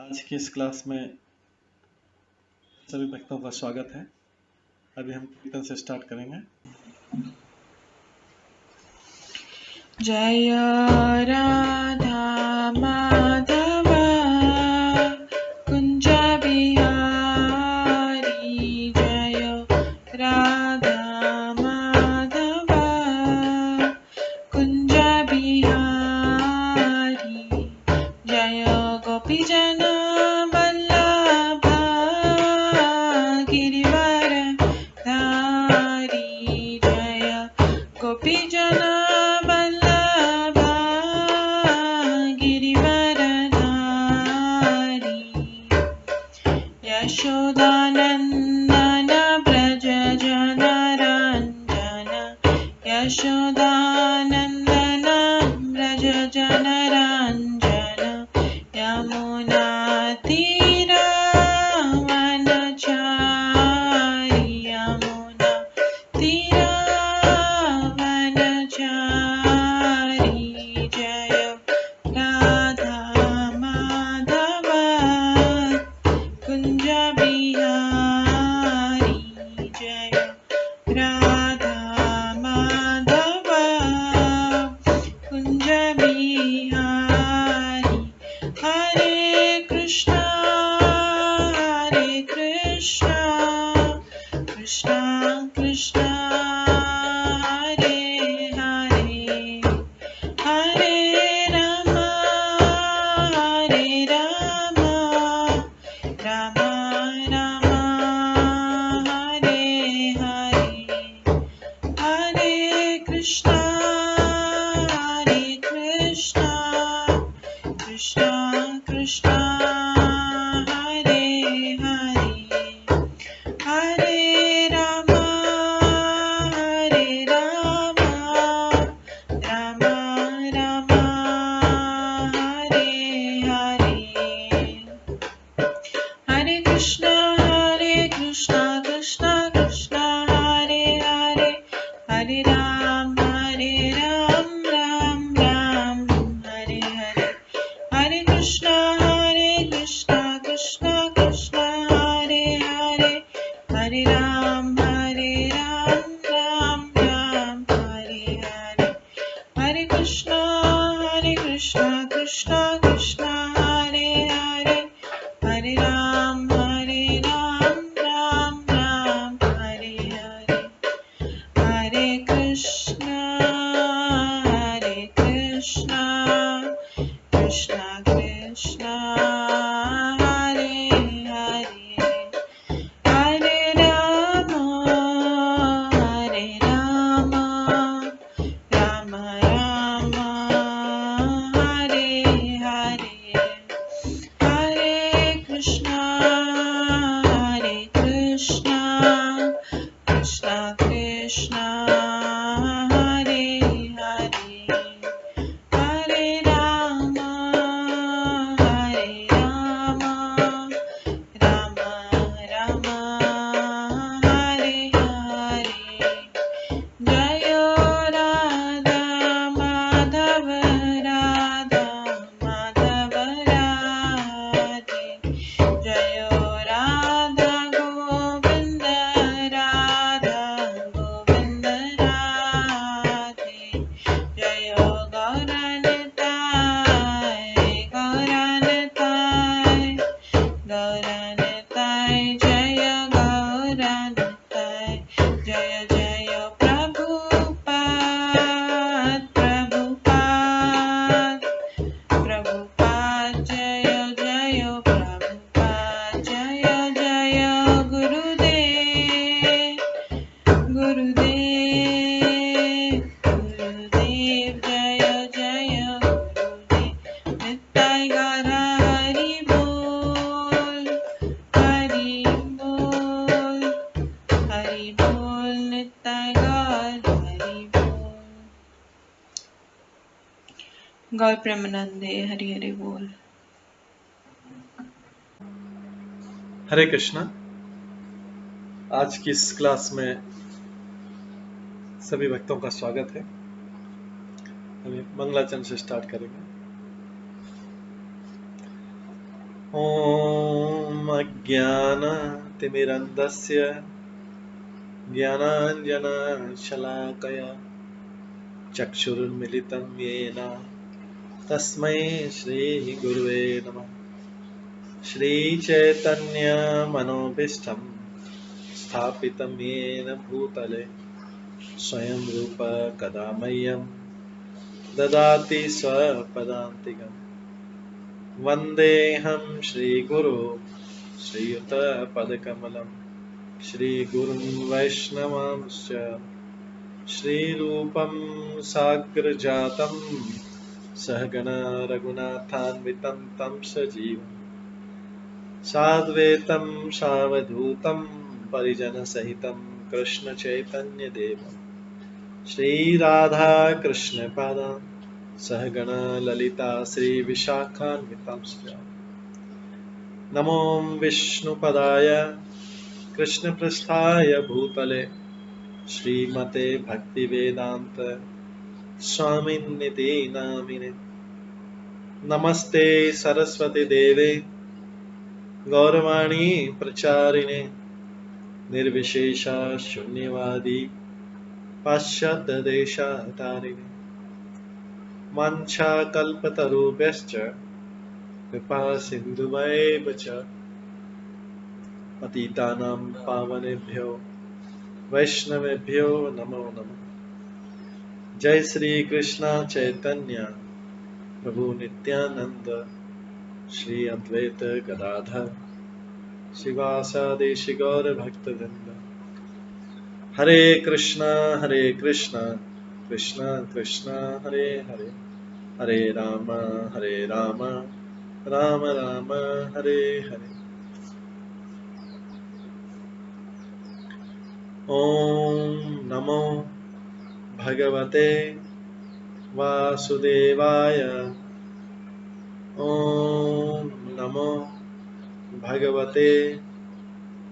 आज की इस क्लास में सभी भक्तों का स्वागत है। अभी हम कीर्तन से स्टार्ट करेंगे। जय राधा माधव कुंज बिहारी, जय राधा माधव कुंज बिहारी, जय गोपीजन वल्लभ गिरिवर धारी, जय गोपीजन यशोदानन्दन व्रज जनरञ्जन, यशोदानन्दन व्रज जनरञ्जन, यमुनातीरवनचारि, यमुनातीरवनचारि, जय राधा माधव कुंज बिहारी, जय राधा माधव कुंज बिहारी। हरे कृष्णा कृष्णा कृष्णा हरे हरे, हरे राम राम राम हरे हरे, हरे कृष्णा कृष्णा कृष्णा हरे हरे, हरे राम राम राम हरे हरे, हरे कृष्णा कृष्णा कृष्णा हरे हरे, हरे राम राम राम हरे हरे, हरे कृष्णा कृष्णा कृष्णा हरे हरे, हरे राम राम राम हरे हरे, हरे कृष्णा कृष्णा कृष्णा हरे हरे, हरे राम राम राम हरे हरे, हरे कृष्णा कृष्णा कृष्णा हरे हरे, हरे राम राम राम हरे हरे, हरे कृष्णा कृष्णा कृष्णा हरे हरे, हरे राम राम राम हरे हरे, जय राधा माधव राधे, जय राधा गोविंद राधे, जय गौरनिताय जय गौरनिताय, जय जय प्रभुपाद जय जय प्रभुपाद, जय जय गुरुदेव जय जय गुरुदेव, निताय गौर हरि बोल निताय गौर हरि बोल। गौर प्रेमानंदे हरि हरि बोल। हरे कृष्णा। आज की इस क्लास में सभी भक्तों का स्वागत है। अभी मंगलाचरण से स्टार्ट करेंगे। ॐ अज्ञानतिमिरन्धस्य ज्ञानाञ्जनशलाकया चक्षुरुन्मिलितं येन तस्मै श्रीगुरुवे नमः। श्रीचैतन्यमनोभीष्टं स्थापितं येन भूतले स्वयं रूप कदा मह्यं ददाति स्वपदान्तिकम्। वन्देऽहं श्रीगुरो श्रीयुतपदकमलं श्रीगुरुं वैष्णवांश्च श्रीरूपं साग्रजातं सहगण रघुनाथान्वितं तं सजीवं साद्वैतं सावधूतं परिजनसहितं कृष्णचैतन्यदेवं श्रीराधाकृष्णपादान् सहगण ललिता श्रीविशाखान्वितांश्च नमो विष्णुपदाय कृष्णपृष्ठाय भूतले श्रीमते भक्तिवेदांत स्वामिन्निति नामिने। नमस्ते सरस्वती देवे गौरवाणी प्रचारिणे निर्विशेष शून्यवादी पाश्चात्य देशातारिणे। वाञ्छाकल्पतरुभ्यश्च कृपा सिन्धुभ्येव च पतितानां पावनेभ्यो वैष्णवेभ्यो नमो नमः। जय श्री कृष्ण चैतन्य प्रभु नित्यानंद श्री अद्वैत गदाधर शिवासादि गौर भक्तवृंद। हरे कृष्णा कृष्णा कृष्णा हरे हरे, हरे राम राम राम हरे हरे। ओम नमो भगवते वासुदेवाय। ओम नमो भगवते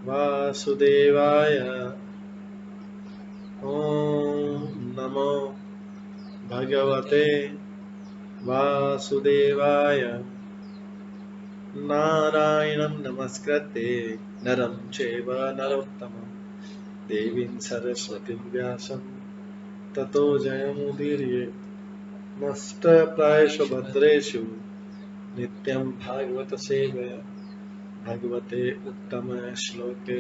वासुदेवाय। ओम नमो भगवते वासुदेवाय। नारायणं नमस्कृत्य नरं चैव नरोत्तमं देवीं सरस्वतीं व्यासं ततो जयमुदीरये। नष्टप्रायेषु भद्रेषु नित्यं भागवत सेवया भगवते उत्तम श्लोके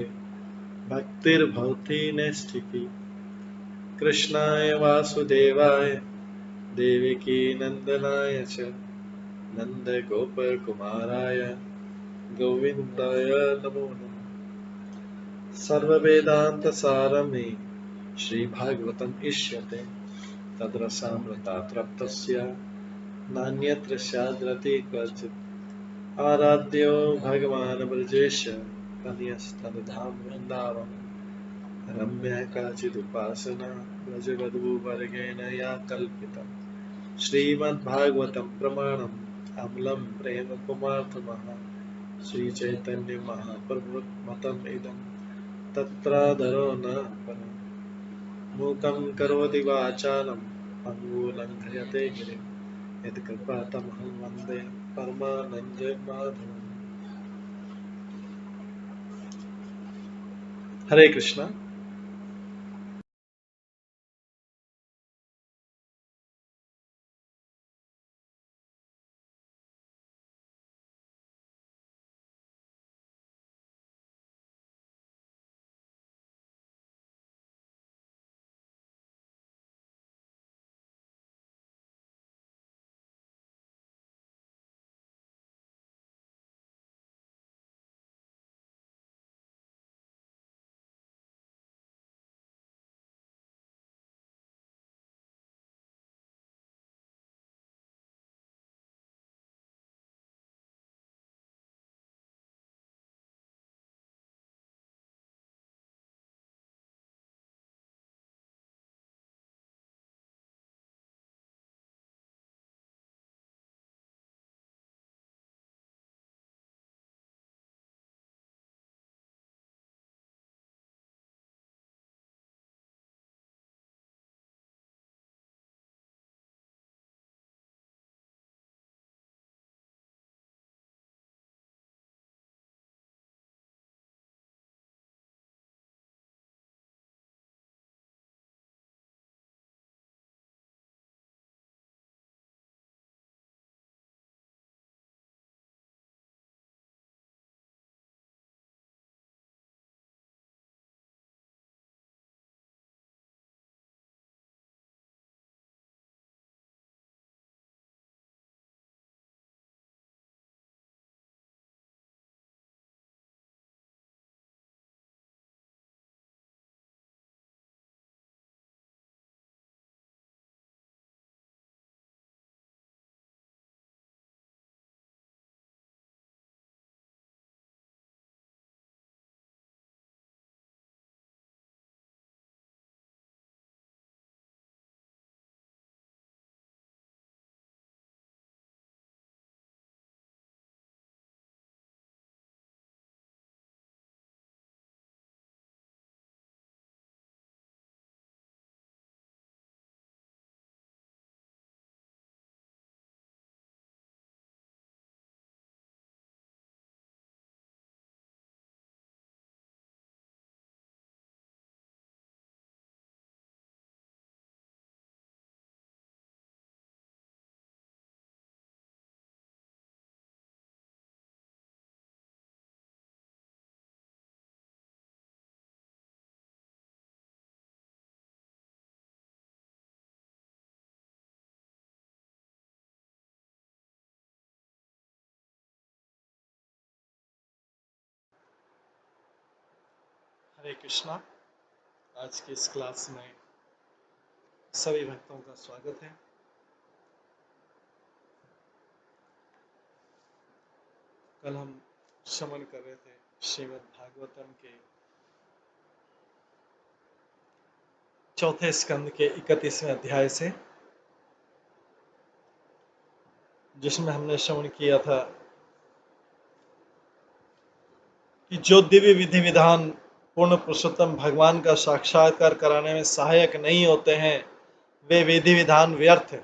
भक्तिर्भवति नैष्ठिकी। कृष्णाय वासुदेवाय देवकी नंदनाय च नन्दगोपकुमाराय गोविन्दाय नमो नमः। सर्ववेदान्तसारमे श्रीभागवतम् इष्यते तद्रसामृतात् नान्यत्र स्याद्रति क्वचित्। आराध्यो भगवान् ब्रजेश तनयस्तनधाम वृन्दावन रम्या काचिदुपासना व्रजवधूवर्गेण या कल्पिता। श्रीमद्भागवतं प्रमाणम् अमलं प्रेम कुमार्थमः श्रीचैतन्य महाप्रभुमतम् इदं तत्रादरो न परम्। मूकं करोति वाचालं पङ्गुलङ्घयते गिरिं यत्कृपातमहं वन्दे परमानन्दमाधवम्। हरे कृष्णा। हरे कृष्णा। आज की इस क्लास में सभी भक्तों का स्वागत है। कल हम श्रवण कर रहे थे श्रीमद् भागवतम के चौथे स्कंद के 31वें अध्याय से, जिसमें हमने श्रवण किया था कि जो दिव्य विधि विधान पूर्ण पुरुषोत्तम भगवान का साक्षात्कार कराने में सहायक नहीं होते हैं, वे विधि विधान व्यर्थ है।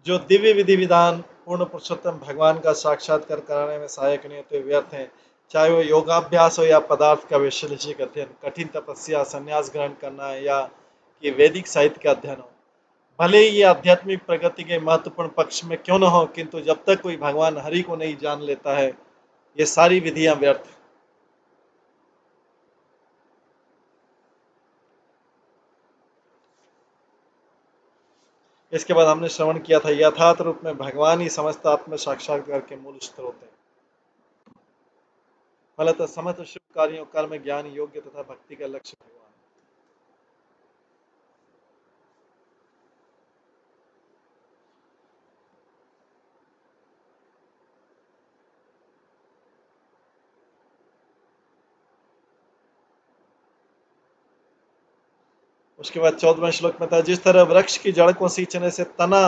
जो दिव्य विधि विधान पूर्ण पुरुषोत्तम भगवान का साक्षात्कार कराने में सहायक नहीं होते व्यर्थ हैं। चाहे वो योगाभ्यास हो या पदार्थ का वैशेषिक अध्ययन, कठिन तपस्या, संन्यास ग्रहण करना है या कि वैदिक साहित्य का अध्ययन हो। भले ही ये आध्यात्मिक प्रगति के महत्वपूर्ण पक्ष में क्यों न हो, किंतु जब तक कोई भगवान हरि को नहीं जान लेता है, ये सारी विधियां व्यर्थ। इसके बाद हमने श्रवण किया था यथार्थ रूप में भगवान ही समस्त आत्म साक्षात्कार के मूल स्रोत है। फलतः समस्त शुभ कार्यों, कर्म, ज्ञान, योग्य तथा भक्ति का लक्ष्य भगवान। उसके बाद 14वें श्लोक में था, जिस तरह वृक्ष की जड़ को सींचने से तना,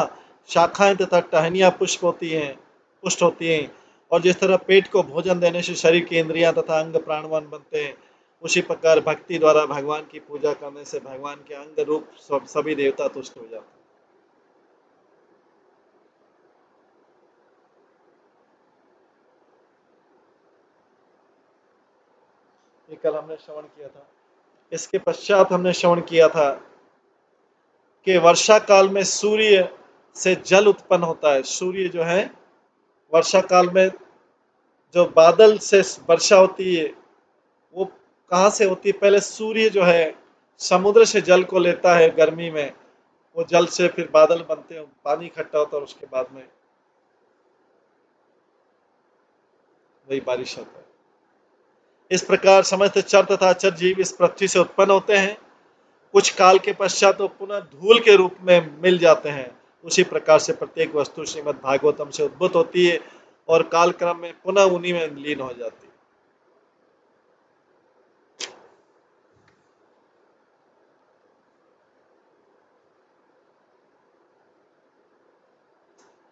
शाखाएं तथा टहनियां पुष्ट होती हैं, और जिस तरह पेट को भोजन देने से शरीर की इंद्रियां तथा अंग प्राणवान बनते हैं, उसी प्रकार भक्ति द्वारा भगवान की पूजा करने से भगवान के अंग रूप सभी देवता तुष्ट हो जाते हैं। ये कल हमने श्रवण किया था। इसके पश्चात हमने श्रवण किया था कि वर्षा काल में सूर्य से जल उत्पन्न होता है। सूर्य जो है वर्षा काल में जो बादल से वर्षा होती है, वो कहाँ से होती है? पहले सूर्य जो है समुद्र से जल को लेता है गर्मी में, वो जल से फिर बादल बनते हैं, पानी इकट्ठा होता है और उसके बाद में वही बारिश होता है। इस प्रकार समस्त चर तथा अचर जीव इस पृथ्वी से उत्पन्न होते हैं। कुछ काल के पश्चात वो पुनः धूल के रूप में मिल जाते हैं। उसी प्रकार से प्रत्येक वस्तु श्रीमद् भागवतम से उद्भूत होती है और कालक्रम में पुनः उन्हीं में लीन हो जाती है।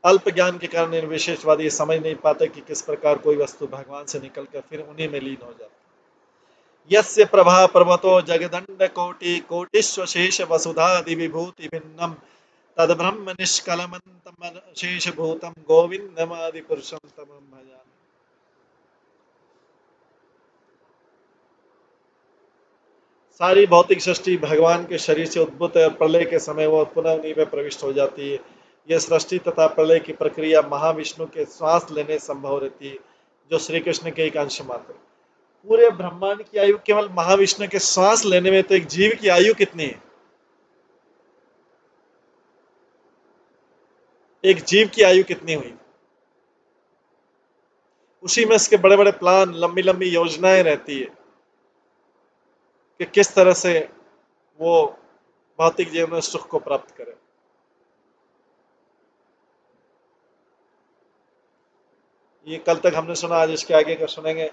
अल्प ज्ञान के कारण इन विशेषवादी समझ नहीं पाते कि किस प्रकार कोई वस्तु भगवान से निकलकर फिर उन्हीं में लीन हो जाती है। यस्य प्रभा प्रभतो जगदंड कोटि कोटिश्वशेष वसुधादि विभूति भिन्नम तद्ब्रह्म निष्कलमन्तम शेष भूतम गोविंदमादि पुरुषम तमं भजामि। सारी भौतिक सृष्टि भगवान के शरीर से उद्भूत है और प्रलय के समय वो पुनः उन्हीं में प्रविष्ट हो जाती है। यह सृष्टि तथा प्रलय की प्रक्रिया महाविष्णु के श्वास लेने संभव रहती है, जो श्री कृष्ण के एक अंश मात्र। पूरे ब्रह्मांड की आयु केवल महाविष्णु के श्वास लेने में, तो एक जीव की आयु कितनी है? एक जीव की आयु कितनी हुई? उसी में इसके बड़े बड़े प्लान, लंबी लंबी योजनाएं रहती है कि किस तरह से वो भौतिक जीवन में सुख को प्राप्त करे। ये कल तक हमने सुना, आज इसके आगे का सुनेंगे।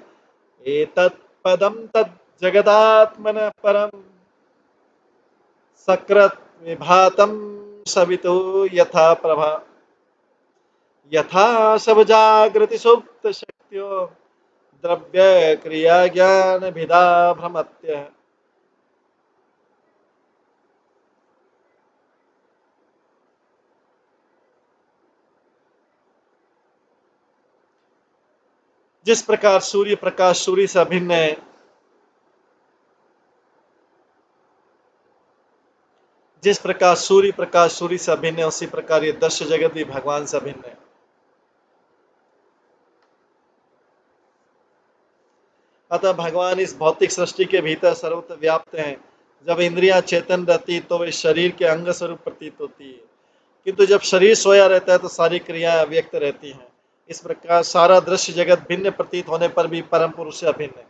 एतत् पदम तत् जगदात्मन परम सकृत विभातम सवितो यथा प्रभा यथा सब जागृति सुप्त शक्तियो द्रव्य क्रिया ज्ञान भिदा भ्रमत्य। जिस प्रकार सूर्य प्रकाश सूर्य से अभिन्न है, जिस प्रकार सूर्य प्रकाश सूर्य से अभिन्न है, उसी प्रकार ये दश जगत भी भगवान से अभिन्न है। अतः भगवान इस भौतिक सृष्टि के भीतर सर्वत्र व्याप्त हैं। जब इंद्रियां चेतन रहती तो वे शरीर के अंग स्वरूप प्रतीत होती है, किंतु जब शरीर सोया रहता है तो सारी क्रियाएं अव्यक्त रहती हैं। इस प्रकार सारा दृश्य जगत भिन्न प्रतीत होने पर भी परम पुरुष से अभिन्न है।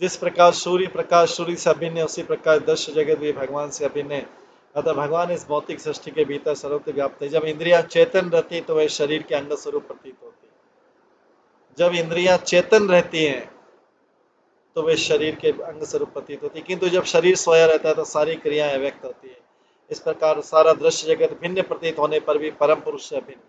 जिस प्रकार सूर्य प्रकाश सूर्य से अभिन्न है, उसी प्रकार दृश्य जगत भी भगवान से अभिन्न है। अतः भगवान इस भौतिक सृष्टि के भीतर सर्वत्र व्याप्त है। जब इंद्रियां चेतन रहती है तो वह शरीर के अंग स्वरूप प्रतीत होती है। जब इंद्रियां चेतन रहती हैं तो वे शरीर के अंग स्वरूप प्रतीत होती है, किंतु जब शरीर सोया रहता है तो सारी क्रियाएं अव्यक्त होती है। इस प्रकार सारा दृश्य जगत भिन्न प्रतीत होने पर भी परम पुरुष से अभिन्न।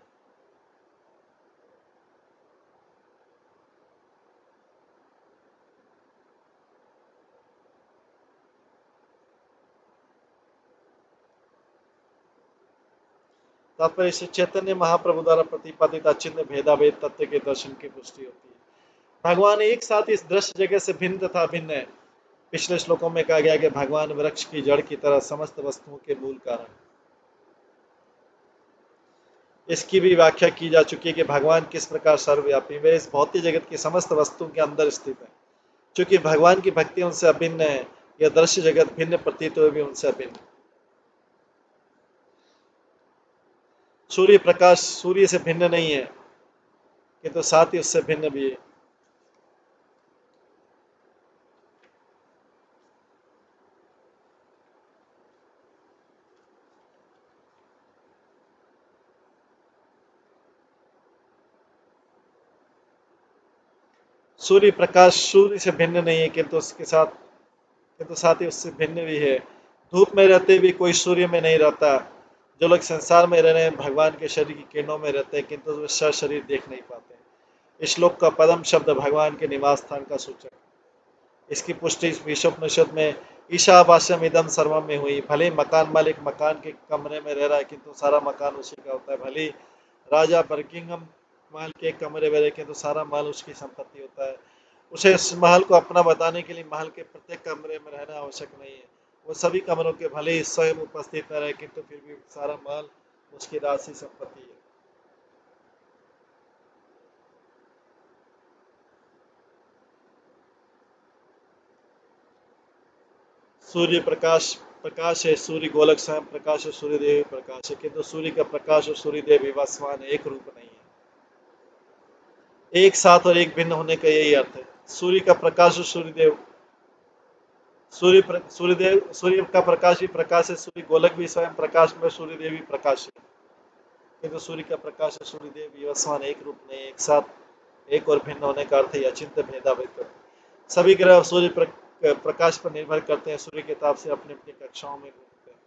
तात्पर्य इससे चैतन्य महाप्रभु द्वारा प्रतिपादित अचिन्त्य भेदाभेद तत्व के दर्शन की पुष्टि होती है। भगवान एक साथ इस दृश्य जगत से भिन्न तथा भिन्न है। पिछले श्लोकों में कहा गया कि भगवान वृक्ष की जड़ की तरह समस्त वस्तुओं के मूल कारण। इसकी भी व्याख्या की जा चुकी है कि भगवान किस प्रकार सर्वव्यापी वे इस भौतिक जगत की समस्त वस्तुओं के अंदर स्थित है। चूंकि भगवान की भक्ति उनसे अभिन्न है, यह दृश्य जगत भिन्न प्रतीत हुए भी उनसे अभिन्न। सूर्य प्रकाश सूर्य से भिन्न नहीं है, किंतु साथ ही उससे भिन्न भी है। सूर्य प्रकाश सूर्य से भिन्न नहीं है, किंतु साथ ही उससे भिन्न भी है। धूप में रहते भी कोई सूर्य में नहीं रहता। जो लोग संसार में रह रहे हैं भगवान के शरीर की किरणों में रहते हैं, किंतु वे शरीर देख नहीं पाते। इस श्लोक का पदम शब्द भगवान के निवास स्थान का सूचक। इसकी पुष्टि विश्वोपनिषद में ईशावास्यम इदम सर्वम में हुई। भले ही मकान मालिक मकान के कमरे में रह रहा है, किंतु सारा मकान उसी का होता है। भले ही राजा बर्किंगम महल के कमरे में रहे, किंतु सारा महल उसकी संपत्ति होता है। उसे इस महल को अपना बताने के लिए महल के प्रत्येक कमरे में रहना आवश्यक नहीं है। वो सभी कमरों के भले ही स्वयं उपस्थित न रहे, किंतु फिर भी सारा महल उसकी राशि संपत्ति है। सूर्य प्रकाश प्रकाश है, सूर्य गोलक स्वयं प्रकाश है, सूर्यदेव प्रकाश है, किंतु सूर्य का प्रकाश और सूर्यदेव विवाह समान एक रूप नहीं है। एक साथ और एक भिन्न होने का यही अर्थ है। सूर्य का प्रकाश और सूर्यदेव सूर्य का प्रकाश भी प्रकाश है, सूर्य गोलक भी स्वयं प्रकाश में, सूर्यदेव भी प्रकाश है, किंतु सूर्य का प्रकाश और सूर्यदेव विवाह समान एक रूप नहीं, एक साथ एक और भिन्न होने का अर्थ है अचिंत्य भेदाभेद। सभी ग्रह सूर्य प्रकाश पर निर्भर करते हैं, सूर्य के ताप से अपनी अपनी कक्षाओं में घूमते हैं।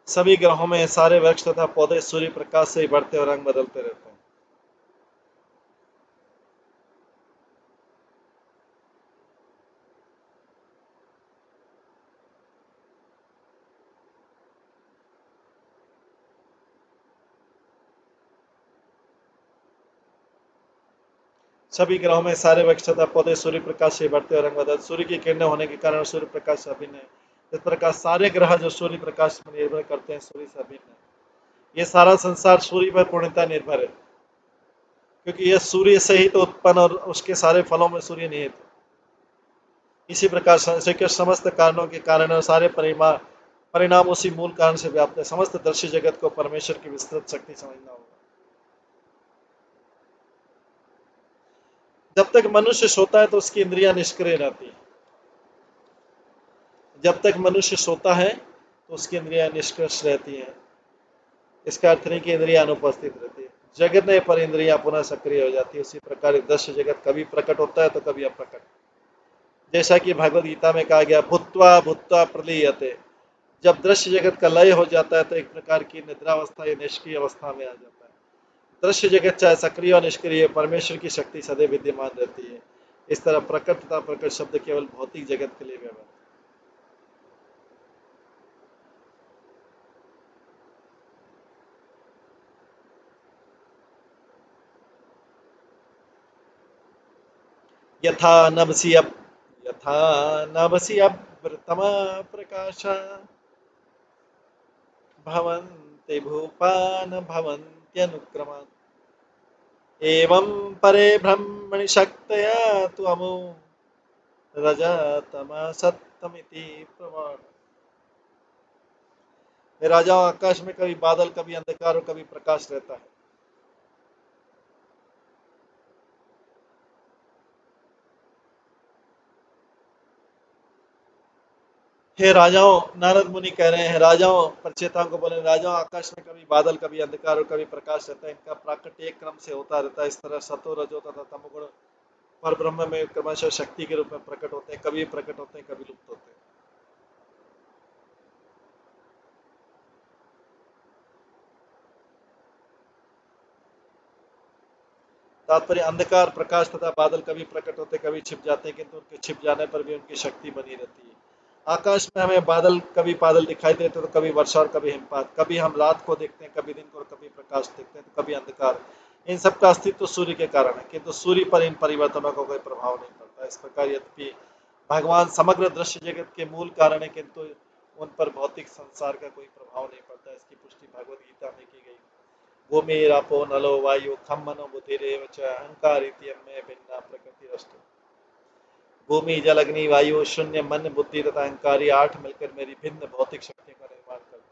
सभी ग्रहों में सारे वृक्ष तथा पौधे सूर्य प्रकाश से ही बढ़ते और रंग बदलते रहते हैं। सभी ग्रहों में सारे वृक्ष तथा पौधे सूर्य प्रकाश से बढ़ते और रंग बदलते। सूर्य की किरणें होने के कारण सूर्य प्रकाश से अभिन्न है। इस प्रकार सारे ग्रह जो सूर्य प्रकाश पर निर्भर करते हैं सूर्य से अभिन्न है। ये सारा संसार सूर्य पर पूर्णतः निर्भर है, क्योंकि यह सूर्य से ही तो उत्पन्न और उसके सारे फलों में सूर्य निहित है। इसी प्रकार श्री कृष्ण समस्त कारणों के कारण और सारे परिणाम उसी मूल कारण से व्याप्त है। समस्त दृश्य जगत को परमेश्वर की विस्तृत शक्ति समझना होगा। जब तक मनुष्य सोता है तो उसकी इंद्रियां निष्क्रिय रहती है। जब तक मनुष्य सोता है तो उसकी इंद्रियां निष्क्रिय रहती हैं। इसका अर्थ नहीं कि इंद्रियां अनुपस्थित रहती है। जगने पर इंद्रियां पुनः सक्रिय हो जाती है। उसी प्रकार दृश्य जगत कभी प्रकट होता है तो कभी अप्रकट। जैसा कि भगवद गीता में कहा गया, भूत्वा भूत्वा प्रलीयते। जब दृश्य जगत का लय हो जाता है तो एक प्रकार की निद्रावस्था या निष्क्रिय अवस्था में आ जाता है। दृश्य जगत चाहे सक्रिय और निष्क्रिय, परमेश्वर की शक्ति सदैव विद्यमान रहती है। इस तरह प्रकट तथा प्रकट शब्द केवल भौतिक जगत के लिए व्यवहार। यथा नभसि अप यथा नभसि अवृतमा प्रकाशा भवन्ति भूपान भवन्त्यनुक्रमात्। एवं परे ब्रह्मणि शक्तया त्वमु रजतमसत्तमिति प्रमाण। राजाओं, आकाश में कभी बादल, कभी अंधकार और कभी प्रकाश रहता है। हे राजाओं, नारद मुनि कह रहे हैं, राजाओं प्रचेताओं को बोले, राजाओं आकाश में कभी बादल, कभी अंधकार और कभी प्रकाश रहता है। इनका प्राकट्य एक क्रम से होता रहता है। इस तरह सतो रजो तथा तमोगुण पर ब्रह्म में क्रमशः शक्ति के रूप में प्रकट होते हैं। कभी प्रकट होते हैं, कभी लुप्त होते हैं। तात्पर्य, अंधकार, प्रकाश तथा बादल कभी प्रकट होते, कभी छिप जाते हैं, किंतु उनके छिप जाने पर भी उनकी शक्ति बनी रहती है। आकाश में हमें बादल दिखाई देते तो कभी वर्षा और कभी हिमपात। कभी हम रात को देखते हैं, कभी दिन को, और कभी प्रकाश देखते हैं तो कभी अंधकार। इन सब का अस्तित्व तो सूर्य के कारण है, किंतु सूर्य पर इन परिवर्तनों का कोई प्रभाव नहीं पड़ता। इस प्रकार यद्यपि भगवान समग्र दृश्य जगत के मूल कारण है, किंतु उन पर भौतिक संसार का कोई प्रभाव नहीं पड़ता। इसकी पुष्टि भगवद गीता में की गई। भूमिरापो नलो वायु खम मनो बुद्धिरेव च अहंकार इत्यमे भिन्ना प्रकृतिरस्तु। भूमि, जल, अग्नि, वायु, शून्य, मन, बुद्धि तथा अहंकार, ये 8 मिलकर मेरी भिन्न भौतिक शक्तियों का निर्माण करते हैं।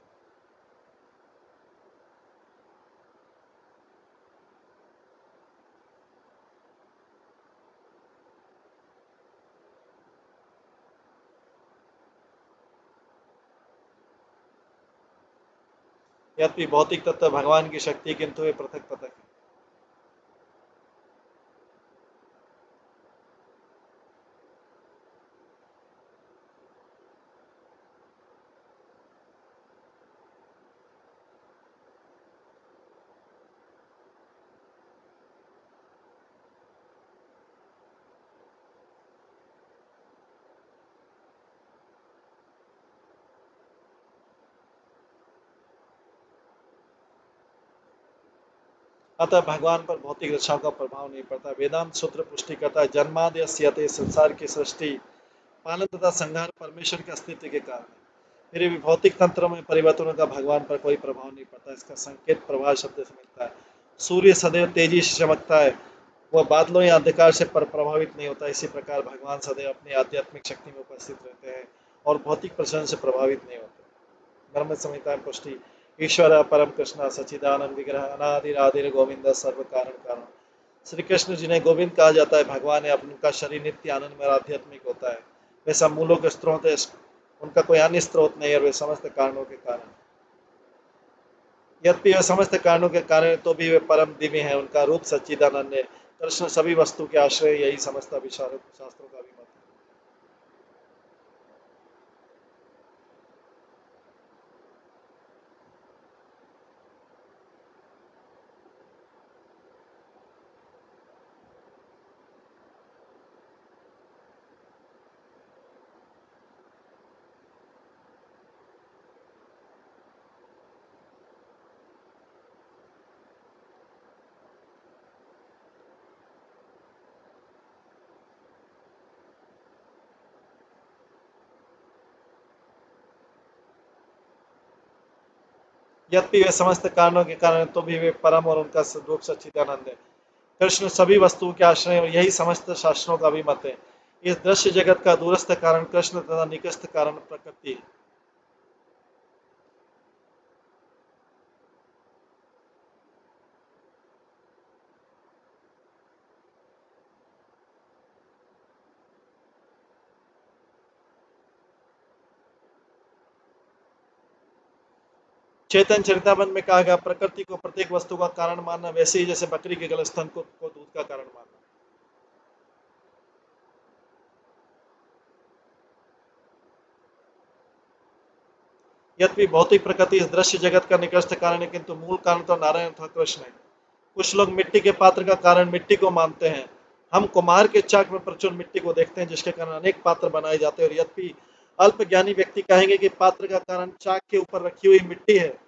यद्यपि भौतिक तत्व भगवान की शक्ति, किंतु वे पृथक पृथक है। अतः भगवान पर भौतिक रचनाओं का प्रभाव नहीं पड़ता। वेदांत सूत्र पुष्टि करता है, जन्मादि यस्य संसार की सृष्टि, पालन तथा संहार परमेश्वर के अस्तित्व के कारण है। फिर भी भौतिक तंत्र में परिवर्तनों का भगवान पर कोई प्रभाव नहीं पड़ता। इसका संकेत प्रभाव शब्द से मिलता है। सूर्य सदैव तेजी से चमकता है, वह बादलों या अंधकार से प्रभावित नहीं होता। इसी प्रकार भगवान सदैव अपनी आध्यात्मिक शक्ति में उपस्थित रहते हैं और भौतिक प्रचलन से प्रभावित नहीं होते। ब्रह्म संहिता में पुष्टि, ईश्वर परम कृष्ण सच्चिदानंद विग्रह अनादिरादिर गोविंद सर्व कारण कारण। श्री कृष्ण जिन्हें गोविंद कहा जाता है, भगवान है। उनका शरीर नित्य आनंदमय आध्यात्मिक होता है। वे सब मूलों के स्रोत है, उनका कोई अन्य स्रोत नहीं है, और वे समस्त कारणों के कारण। यद्यपि वे समस्त कारणों के कारण तो भी वे परम दिव्य हैं। उनका रूप सच्चिदानंद है। कृष्ण सभी वस्तु के आश्रय, यही समस्त अभिशास्त्रों का भी मत है। यद्यपि वे समस्त कारणों के कारण तो भी वे परम, और उनका रूप सच्चिदानंद है। कृष्ण सभी वस्तुओं के आश्रय, और यही समस्त शास्त्रों का भी मत है। इस दृश्य जगत का दूरस्थ कारण कृष्ण तथा निकटस्थ कारण प्रकृति है। चैतन्य चरितामृत में कहा गया प्रकृति को प्रत्येक वस्तु का कारण मानना वैसे ही जैसे बकरी के गलस्तन को दूध का कारण मानना। यद्यपि भौतिक प्रकृति इस दृश्य जगत का निकटस्थ कारण है, किंतु मूल कारण तो नारायण अथवा कृष्ण है। कुछ लोग मिट्टी के पात्र का कारण मिट्टी को मानते हैं। हम कुम्हार के चाक में प्रचुर मिट्टी को देखते हैं, जिसके कारण अनेक पात्र बनाए जाते हैं। और यद्यपि अल्पज्ञानी व्यक्ति कहेंगे कि पात्र का कारण चाक के ऊपर रखी हुई मिट्टी है,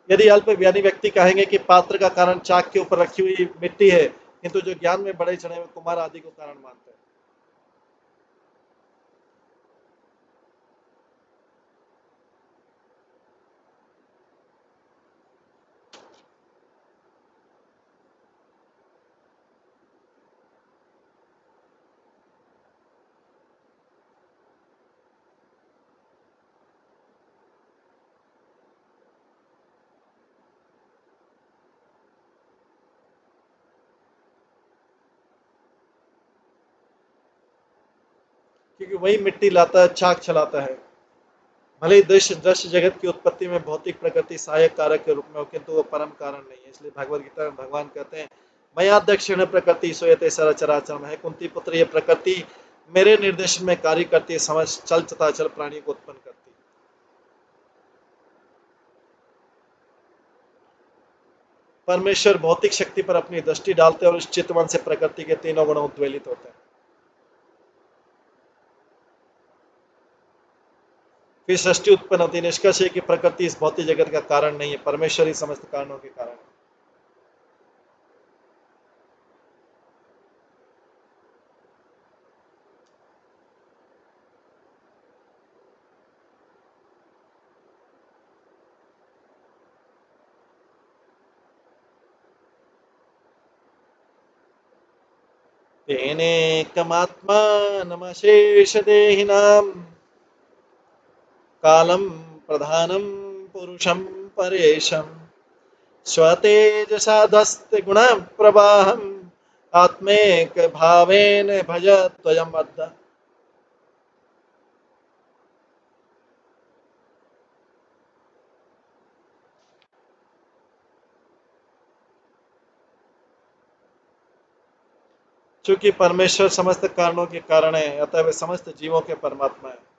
यदि अल्पज्ञानी व्यक्ति कहेंगे कि पात्र का कारण चाक के ऊपर रखी हुई मिट्टी है, किंतु जो ज्ञान में बड़े चढ़े हुए कुम्हार आदि को कारण मानते हैं। क्योंकि वही मिट्टी लाता है, चाक चलाता है। भले ही दृश्य दृश्य जगत की उत्पत्ति में भौतिक प्रकृति सहायक कारक के रूप में हो, किंतु वो परम कारण नहीं है। इसलिए भगवद गीता में भगवान कहते हैं, मया दक्षिण प्रकृति सोयते सरचराचर है, कुंती पुत्र ये प्रकृति मेरे निर्देशन में कार्य करती है, समझ चल तथा चल प्राणियों को उत्पन्न करती है। परमेश्वर भौतिक शक्ति पर अपनी दृष्टि डालते हैं और उस चितवन से प्रकृति के तीनों गुण उद्वेलित होते हैं। फिर सृष्टि उत्पन्न होती है। निष्कर्ष है कि प्रकृति इस भौतिक जगत का कारण नहीं है, परमेश्वर ही समस्त कारणों के कारण है। तेनेकमात्मानमशेषदेहिनां कालं प्रधानं पुरुषं परेशं स्वतेजसाधस्ते गुणप्रवाहम् आत्मेक भावेन भज त्वयं वद्। चूंकि परमेश्वर समस्त कारणों के कारण है, अतः वे समस्त जीवों के परमात्मा है।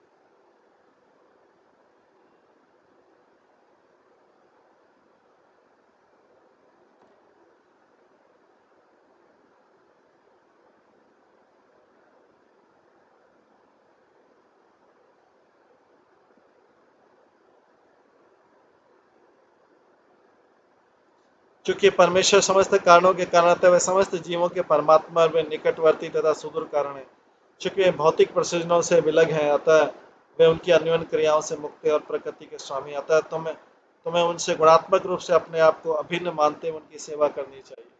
चूंकि परमेश्वर समस्त कारणों के कारण, अतः वे समस्त जीवों के परमात्मा और वे निकटवर्ती तथा सुदूर कारण है। चूंकि वे भौतिक प्रयोजनों से विलग हैं, अतः वे उनकी अन्योन्य क्रियाओं से मुक्त है और प्रकृति के स्वामी। अतः तुम्हें तुम्हें उनसे गुणात्मक रूप से अपने आप को अभिन्न मानते हुए उनकी सेवा करनी चाहिए।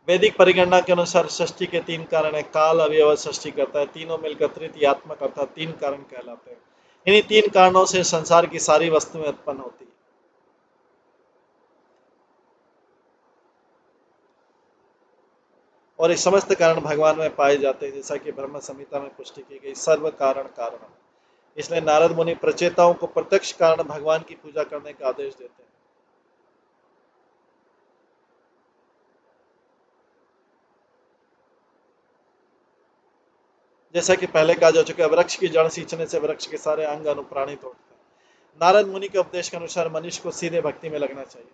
वैदिक परिगणना के अनुसार सृष्टि के तीन कारण है। काल अवयव सृष्टि करता है, तीनों मिलकर तृतीयात्मक अर्थात तीन कारण कहलाते हैं। इन्हीं तीन कारणों से संसार की सारी वस्तुएं उत्पन्न होती है। और ये समस्त कारण भगवान में पाए जाते हैं, जैसा कि ब्रह्म संहिता में पुष्टि की गई, सर्व कारण कारण। इसलिए नारद मुनि प्रचेताओं को प्रत्यक्ष कारण भगवान की पूजा करने का आदेश देते हैं। जैसा कि पहले कहा जा चुका है, वृक्ष की जड़ सींचने से वृक्ष के सारे अंग अनुप्राणित होते हैं। नारद मुनि के उपदेश के अनुसार मनुष्य को सीधे भक्ति में लगना चाहिए।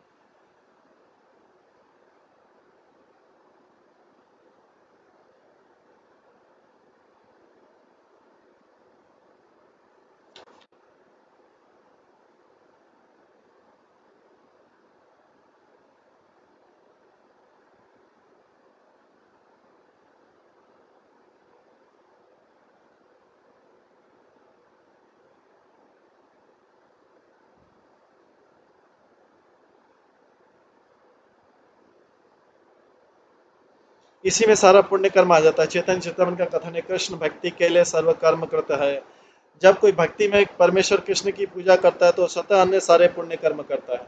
इसी में सारा पुण्य कर्म आ जाता है। चैतन्य चेतावन का कथन है, कृष्ण भक्ति के लिए सर्व कर्म करता है। जब कोई भक्ति में परमेश्वर कृष्ण की पूजा करता है तो स्वतः अन्य सारे पुण्य कर्म करता है।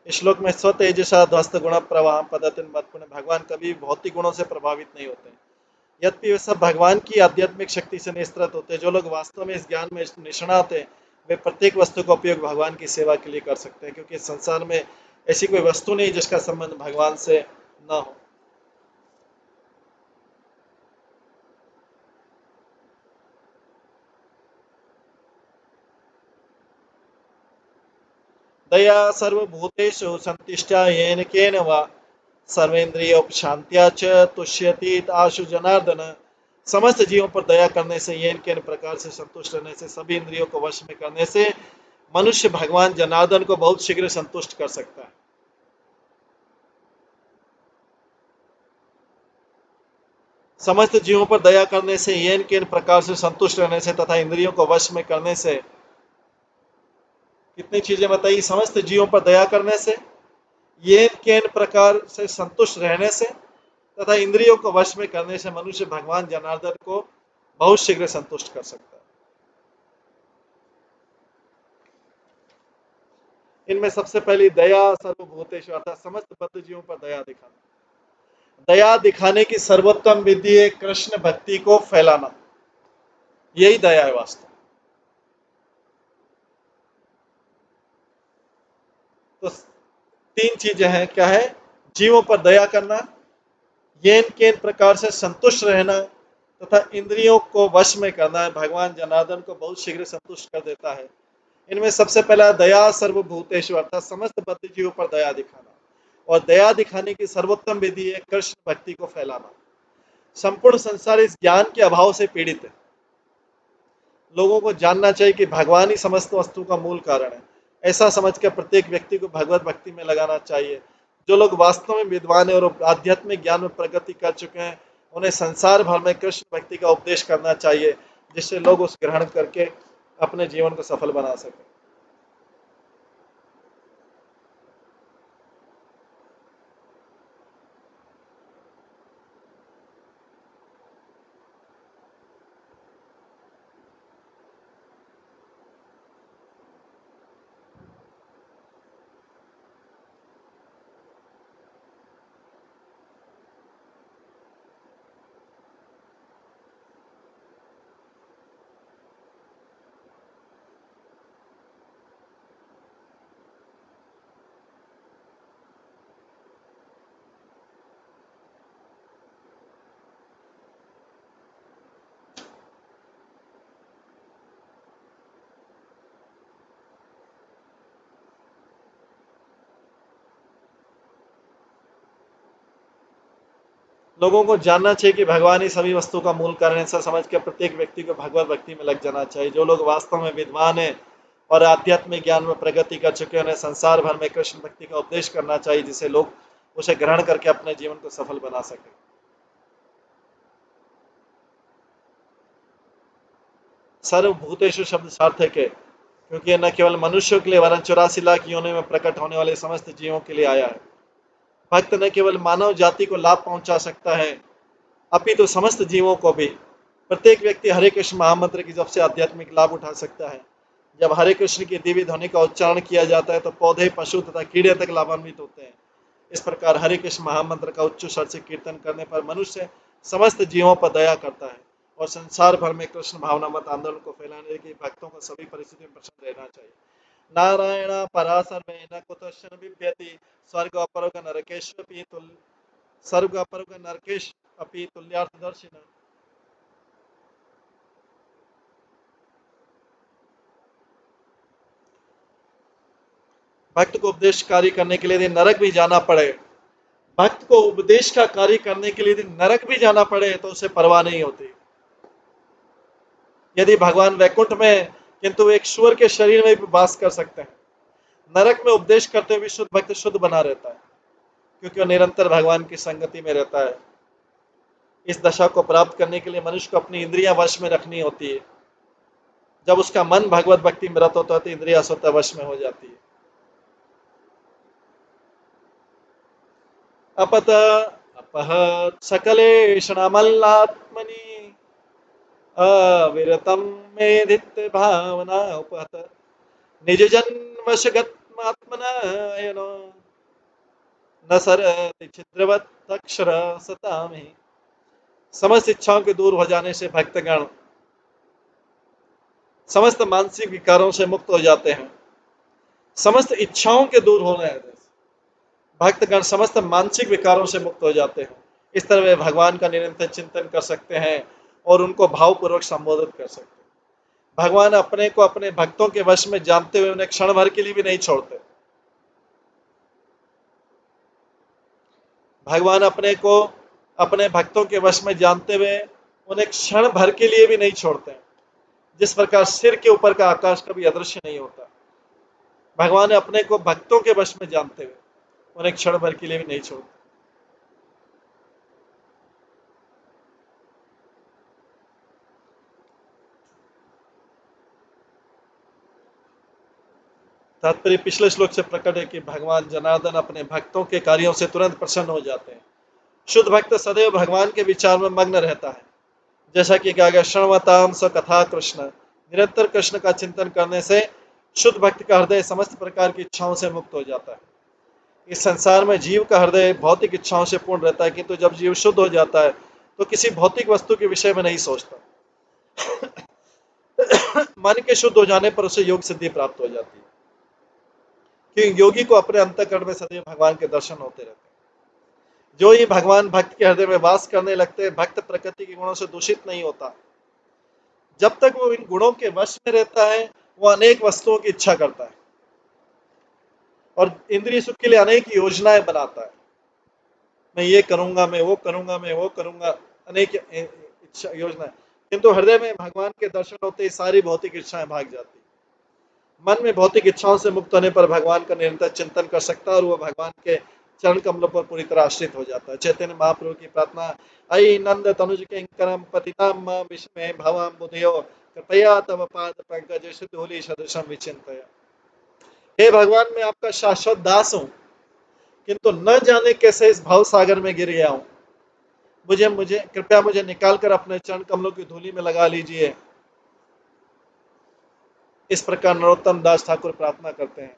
इस श्लोक में स्वतेजसा ध्वस्त गुण प्रवाह पदतिन मत पुण्य, भगवान कभी भौतिक गुणों से प्रभावित नहीं होते। यद्यपि वे सब भगवान की आध्यात्मिक शक्ति से निस्तृत होते हैं। जो लोग वास्तव में इस ज्ञान में निष्णात हैं, वे प्रत्येक वस्तु का उपयोग भगवान की सेवा के लिए कर सकते हैं, क्योंकि इस संसार में ऐसी कोई वस्तु नहीं जिसका संबंध भगवान से न हो। दया सर्वभूतेषु संतिष्ठा येन केन वा सर्वेन्द्रियोपशांत्या च तुष्यति आशु जनार्दन। समस्त जीवों पर दया करने से, येन केन प्रकार से संतुष्ट रहने से, सभी इंद्रियों को वश में करने से मनुष्य भगवान जनार्दन को बहुत शीघ्र संतुष्ट कर सकता है। समस्त जीवों पर दया करने से, येन केन प्रकार से संतुष्ट रहने से तथा इंद्रियों को वश में करने से, कितनी चीजें बताई। समस्त जीवों पर दया करने से, ये केन प्रकार से संतुष्ट रहने से तथा इंद्रियों को वश में करने से मनुष्य भगवान जनार्दन को बहुत शीघ्र संतुष्ट कर सकता है। इनमें सबसे पहली दया सर्वभूतेषु अर्थात समस्त बद्ध जीवों पर दया दिखाना। दया दिखाने की सर्वोत्तम विधि है कृष्ण भक्ति को फैलाना। यही दया है वास्तव। तो तीन चीजें हैं, क्या है? जीवों पर दया करना, येन केन प्रकार से संतुष्ट रहना तथा इंद्रियों को वश में करना है। भगवान जनार्दन को बहुत शीघ्र संतुष्ट कर देता है। इनमें सबसे पहला दया सर्वभूतेषु अर्थात समस्त बद्ध जीवों पर दया दिखाना, और दया दिखाने की सर्वोत्तम विधि है कृष्ण भक्ति को फैलाना। संपूर्ण संसार इस ज्ञान के अभाव से पीड़ित है। लोगों को जानना चाहिए कि भगवान ही समस्त वस्तु का मूल कारण है। ऐसा समझकर प्रत्येक व्यक्ति को भगवत भक्ति में लगाना चाहिए। जो लोग वास्तव में विद्वान है और आध्यात्मिक ज्ञान में प्रगति कर चुके हैं, उन्हें संसार भर में कृष्ण भक्ति का उपदेश करना चाहिए, जिससे लोग उस ग्रहण करके अपने जीवन को सफल बना सकें। लोगों को जानना चाहिए कि भगवान ही सभी वस्तु का मूल कारण है। ऐसा समझ कर प्रत्येक व्यक्ति को भगवत भक्ति में लग जाना चाहिए। जो लोग वास्तव में विद्वान हैं और आध्यात्मिक ज्ञान में प्रगति कर चुके हैं, उन्हें संसार भर में कृष्ण भक्ति का उपदेश करना चाहिए, जिससे लोग उसे ग्रहण करके अपने जीवन को सफल बना सके। सर्वभूतेषु शब्द सार्थक है, क्योंकि यह न केवल मनुष्यों के लिए वरन 84 लाख योनि में प्रकट होने वाले समस्त जीवों के लिए आया है। भक्त न केवल मानव जाति को लाभ पहुंचा सकता है, अपितु समस्त जीवों को भी। प्रत्येक व्यक्ति हरे कृष्ण महामंत्र की जब से आध्यात्मिक लाभ उठा सकता है। जब हरे कृष्ण की दिव्य ध्वनि का उच्चारण किया जाता है तो पौधे, पशु तथा कीड़े तक लाभान्वित होते हैं। इस प्रकार हरे कृष्ण महामंत्र का उच्च स्वर से कीर्तन करने पर मनुष्य समस्त जीवों पर दया करता है और संसार भर में कृष्ण भावना मत आंदोलन को फैलाने के भक्तों को सभी परिस्थितियों में प्रसन्न रहना चाहिए। नारायण पराशर कुतश्चन बिभ्यति स्वर्ग अपरोग नरकेश्वपि तुल्य स्वर्ग अपरोग नरकेश अपि तुल्यार्थदर्शिन। भक्त को उपदेश कार्य करने के लिए यदि नरक भी जाना पड़े, भक्त को उपदेश का कार्य करने के लिए यदि नरक भी जाना पड़े तो उसे परवाह नहीं होती। यदि भगवान वैकुंठ में किंतु एक सुअर के शरीर में भी वास कर सकते हैं, नरक में उपदेश करते हुए शुद्ध भक्त शुद्ध बना रहता है, क्योंकि वह निरंतर भगवान की संगति में रहता है। इस दशा को प्राप्त करने के लिए मनुष्य को अपनी इंद्रियां वश में रखनी होती है। जब उसका मन भगवत भक्ति में रत होता है तो इंद्रियां स्वतः वश में हो जाती है। अपत अपहत सकलेशणमल्लात्मनि अविरतम मेधित भावना उपहत निज जन्मशगत्मात्मना यनो न सरति छिद्रवत अक्षर सतामहि। समस्त इच्छाओं के दूर हो जाने से भक्तगण समस्त मानसिक विकारों से मुक्त हो जाते हैं। समस्त इच्छाओं के दूर होने से भक्तगण समस्त मानसिक विकारों से मुक्त हो जाते हैं। इस तरह वे भगवान का निरंतर चिंतन कर सकते हैं और उनको भावपूर्वक संबोधित कर सकते हैं। भगवान अपने को अपने भक्तों के वश में जानते हुए उन्हें क्षण भर के लिए भी नहीं छोड़ते। भगवान अपने को अपने भक्तों के वश में जानते हुए उन्हें क्षण भर के लिए भी नहीं छोड़ते। जिस प्रकार सिर के ऊपर का आकाश कभी अदृश्य नहीं होता, भगवान अपने को भक्तों के वश में जानते हुए उन्हें क्षण भर के लिए भी नहीं छोड़ते। तात्पर्य पिछले श्लोक से प्रकट है कि भगवान जनार्दन अपने भक्तों के कार्यों से तुरंत प्रसन्न हो जाते हैं। शुद्ध भक्त सदैव भगवान के विचार में मग्न रहता है। जैसा कि कहा गया, श्रवताम स कथा कृष्ण, निरंतर कृष्ण का चिंतन करने से शुद्ध भक्त का हृदय समस्त प्रकार की इच्छाओं से मुक्त हो जाता है। इस संसार में जीव का हृदय भौतिक इच्छाओं से पूर्ण रहता है, किंतु जब जीव शुद्ध हो जाता है तो किसी भौतिक वस्तु के विषय में नहीं सोचता। मन के शुद्ध हो जाने पर उसे योग सिद्धि प्राप्त हो जाती है, क्योंकि योगी को अपने अंतःकरण में सदैव भगवान के दर्शन होते रहते हैं। जो ही भगवान भक्त के हृदय में वास करने लगते हैं, भक्त प्रकृति के गुणों से दूषित नहीं होता। जब तक वो इन गुणों के वश में रहता है, वो अनेक वस्तुओं की इच्छा करता है और इंद्रिय सुख के लिए अनेक योजनाएं बनाता है। मैं ये करूंगा, मैं वो करूंगा, मैं वो करूंगा, अनेक इच्छा योजनाएं। किंतु हृदय में भगवान के दर्शन होते ही सारी भौतिक इच्छाएं भाग जाती। मन में भौतिक इच्छाओं से मुक्त होने पर भगवान का निरंतर चिंतन कर सकता है और वह भगवान के चरण कमलों पर पूरी तरह आश्रित हो जाता है। चैतन्य महाप्रभु की प्रार्थना, अयि नंद तनुज किंकरम पतिताम विस्मय भवम बुधियो कृपया तव पाद पंकज धूलि सदृशम विचिंतय। हे भगवान, मैं आपका शाश्वत दास हूँ, किंतु न जाने कैसे इस भाव सागर में गिर गया हूँ। मुझे मुझे कृपया मुझे निकाल कर अपने चरण कमलों की धूलि में लगा लीजिए। इस प्रकार नरोत्तम दास ठाकुर प्रार्थना करते हैं।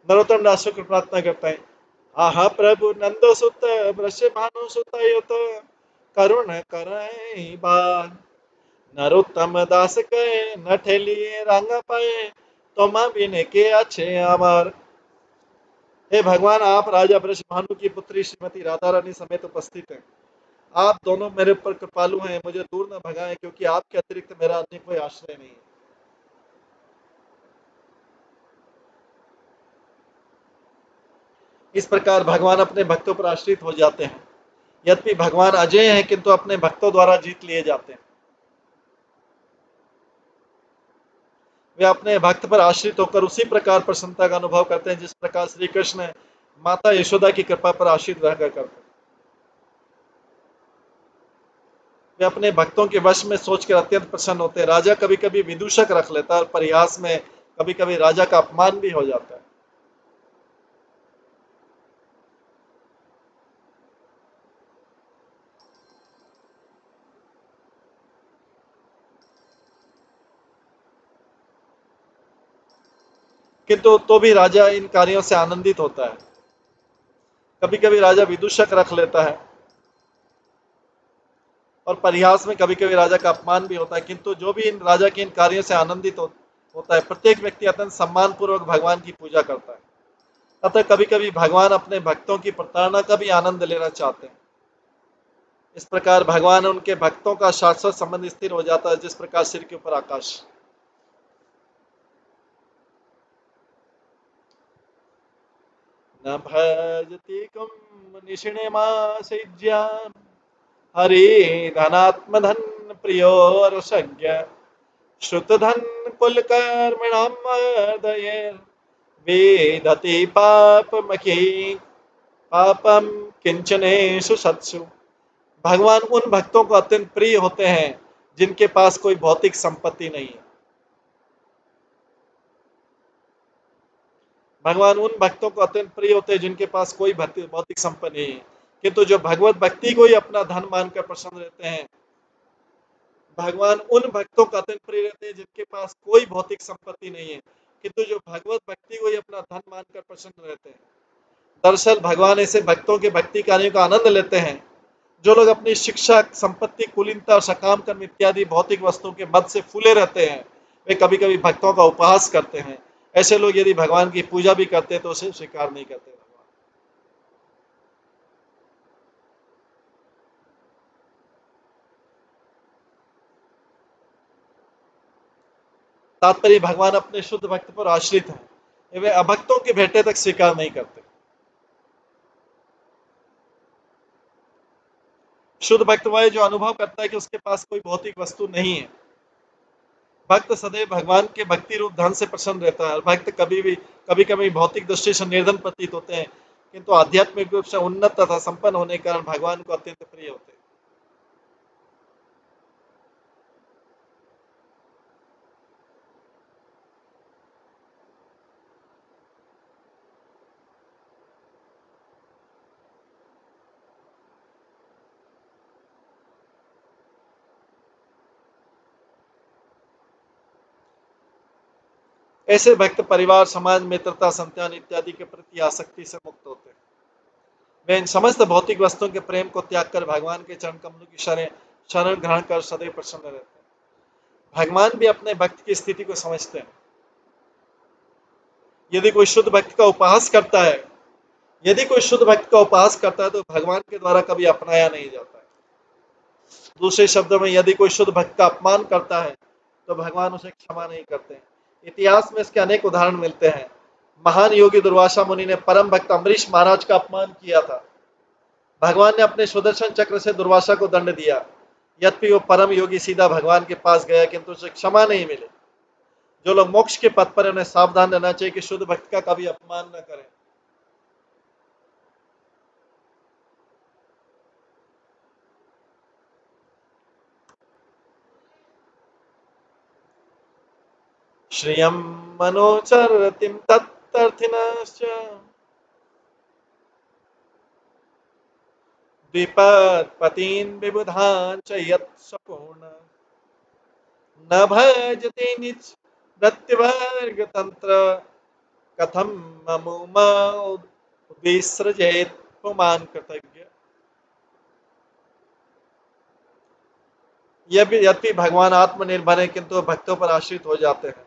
नरोत्तम दास ठाकुर प्रार्थना करते हैं, आहा प्रभु नंदो सुत वृष भानु सुत युत करुण करई बार। नरोत्तम दास कहे न ठेलिए रंग पाए, तुम बिन के अच्छे अमर। हे भगवान, आप राजा वृष भानु की पुत्री श्रीमती राधा रानी समेत उपस्थित हैं। आप दोनों मेरे ऊपर कृपालु हैं, मुझे दूर न भगाएं, क्योंकि आपके अतिरिक्त मेरा अन्य कोई आश्रय नहीं है। इस प्रकार भगवान अपने भक्तों पर आश्रित हो जाते हैं। यद्यपि भगवान अजय हैं, किंतु अपने भक्तों द्वारा जीत लिए जाते हैं। वे अपने भक्त पर आश्रित होकर उसी प्रकार प्रसन्नता का अनुभव करते हैं जिस प्रकार श्री कृष्ण माता यशोदा की कृपा पर आश्रित रहकर करते हैं। वे अपने भक्तों के वश में सोचकर अत्यंत प्रसन्न होते हैं। राजा कभी कभी विदूषक रख लेता है और परिहास में कभी कभी राजा का अपमान भी हो जाता है। किंतु तो भी राजा इन कार्यों से आनंदित होता है। कभी कभी राजा विदूषक रख लेता है और परिहास में कभी कभी राजा का अपमान भी होता है, किंतु जो भी इन राजा के इन कार्यों से आनंदित होता है, प्रत्येक व्यक्ति अत्यंत सम्मान पूर्वक भगवान की पूजा करता है। अतः कभी कभी भगवान अपने भक्तों की प्रताड़ना का भी आनंद लेना चाहते हैं। इस प्रकार भगवान उनके भक्तों का शाश्वत संबंध स्थिर हो जाता है, जिस प्रकार सिर के ऊपर आकाश। न भजति कुम निषिणमासिज्यान् हरि धनात्मधन प्रियो रसज्ञ श्रुतधन कुलकर्मिणां मर्दये वेदति पापमखि पापम किंचनेषु सत्सु। भगवान उन भक्तों को अत्यंत प्रिय होते हैं जिनके पास कोई भौतिक संपत्ति नहीं है। भगवान उन भक्तों को अत्यंत प्रिय होते हैं जिनके पास कोई भौतिक संपत्ति नहीं है, किंतु जो भगवत भक्ति को ही अपना धन मानकर प्रसन्न रहते हैं, भगवान उन भक्तों का अत्यंत प्रिय रहते हैं जिनके पास कोई भौतिक संपत्ति नहीं है, किंतु जो भगवत भक्ति को ही अपना धन मानकर प्रसन्न रहते हैं। दरअसल भगवान ऐसे भक्तों के भक्ति कार्यों का आनंद लेते हैं जो लोग अपनी शिक्षा, संपत्ति, कुलीनता और सकाम कर्म इत्यादि भौतिक वस्तुओं के मद से फूले रहते हैं। वे कभी कभी भक्तों का उपहास करते हैं। ऐसे लोग यदि भगवान की पूजा भी करते हैं तो उसे स्वीकार नहीं करते। तात्पर्य भगवान अपने शुद्ध भक्त पर आश्रित हैं, वे अभक्तों के भेंटे तक स्वीकार नहीं करते। शुद्ध भक्त वह जो अनुभव करता है कि उसके पास कोई भौतिक वस्तु नहीं है। भक्त सदैव भगवान के भक्ति रूप धन से प्रसन्न रहता है। भक्त कभी कभी भौतिक दृष्टि से निर्धन प्रतीत होते हैं, किंतु आध्यात्मिक रूप से उन्नत तथा संपन्न होने के कारण भगवान को अत्यंत प्रिय होते हैं। ऐसे भक्त परिवार, समाज, मित्रता, संतान इत्यादि के प्रति आसक्ति से मुक्त होते हैं। वे इन समस्त भौतिक वस्तुओं के प्रेम को त्याग कर भगवान के चरण कमलों की शरण ग्रहण कर सदैव प्रसन्न रहते हैं। भगवान भी अपने भक्त की स्थिति को समझते हैं। यदि कोई शुद्ध भक्त का उपहास करता है तो भगवान के द्वारा कभी अपनाया नहीं जाता है। दूसरे शब्दों में, यदि कोई शुद्ध भक्त का अपमान करता है तो भगवान उसे क्षमा नहीं करते। इतिहास में इसके अनेक उदाहरण मिलते हैं। महान योगी दुर्वासा मुनि ने परम भक्त अम्बरीश महाराज का अपमान किया था। भगवान ने अपने सुदर्शन चक्र से दुर्वासा को दंड दिया। यद्यपि वो परम योगी सीधा भगवान के पास गया, किंतु उसे क्षमा नहीं मिली। जो लोग मोक्ष के पथ पर, उन्हें सावधान रहना चाहिए कि शुद्ध भक्त का कभी अपमान न करें। श्रियं मनोचरतिं तत्तर्थिनश्च द्विपत्पतीन् विबुधान् च यत्सपूर्ण न भजते निज प्रत्यवर्गतंत्र कथम ममुमा विसृजेत पुमान कृतज्ञ। यद्यपि भगवान आत्मनिर्भर है, किंतु भक्तों पर आश्रित हो जाते हैं।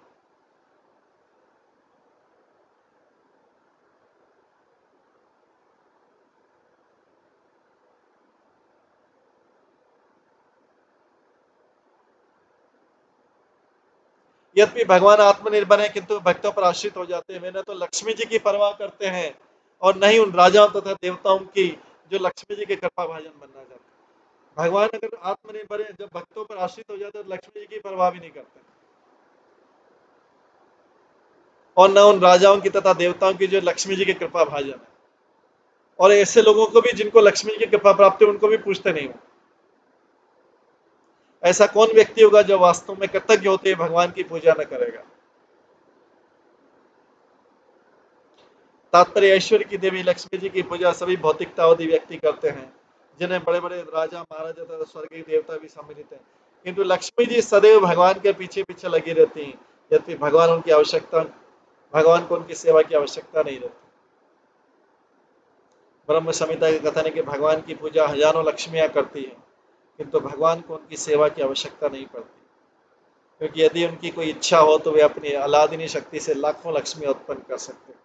यद्यपि भगवान आत्मनिर्भर है, किंतु भक्तों पर आश्रित हो जाते हैं। वे न तो लक्ष्मी जी की परवाह करते हैं और न ही उन राजाओं तथा देवताओं की जो लक्ष्मी जी के कृपा भाजन बनना चाहते हैं। भगवान अगर आत्मनिर्भर है, जब भक्तों पर आश्रित हो जाते हैं तो लक्ष्मी जी की परवाह भी नहीं करते और न उन राजाओं की तथा देवताओं की जो लक्ष्मी जी की कृपा भाजन है। और ऐसे लोगों को भी जिनको लक्ष्मी जी की कृपा प्राप्त है, उनको भी पूछते नहीं हो। ऐसा कौन व्यक्ति होगा जो वास्तव में कृतज्ञ होते भगवान की पूजा न करेगा। तात्पर्य, ऐश्वर्य की देवी लक्ष्मी जी की पूजा सभी भौतिकतावादी व्यक्ति करते हैं, जिन्हें बड़े बड़े राजा, महाराजा तथा स्वर्गीय देवता भी सम्मिलित हैं। किंतु लक्ष्मी जी सदैव भगवान के पीछे पीछे लगी रहती हैं, यद्यपि भगवान को उनकी सेवा की आवश्यकता नहीं रहती। ब्रह्म संहिता का कथन है कि भगवान की पूजा हजारों लक्ष्मियां करती हैं, किंतु भगवान को उनकी सेवा की आवश्यकता नहीं पड़ती, क्योंकि यदि उनकी कोई इच्छा हो तो वे अपनी अलादिनी शक्ति से लाखों लक्ष्मी उत्पन्न कर सकते हैं।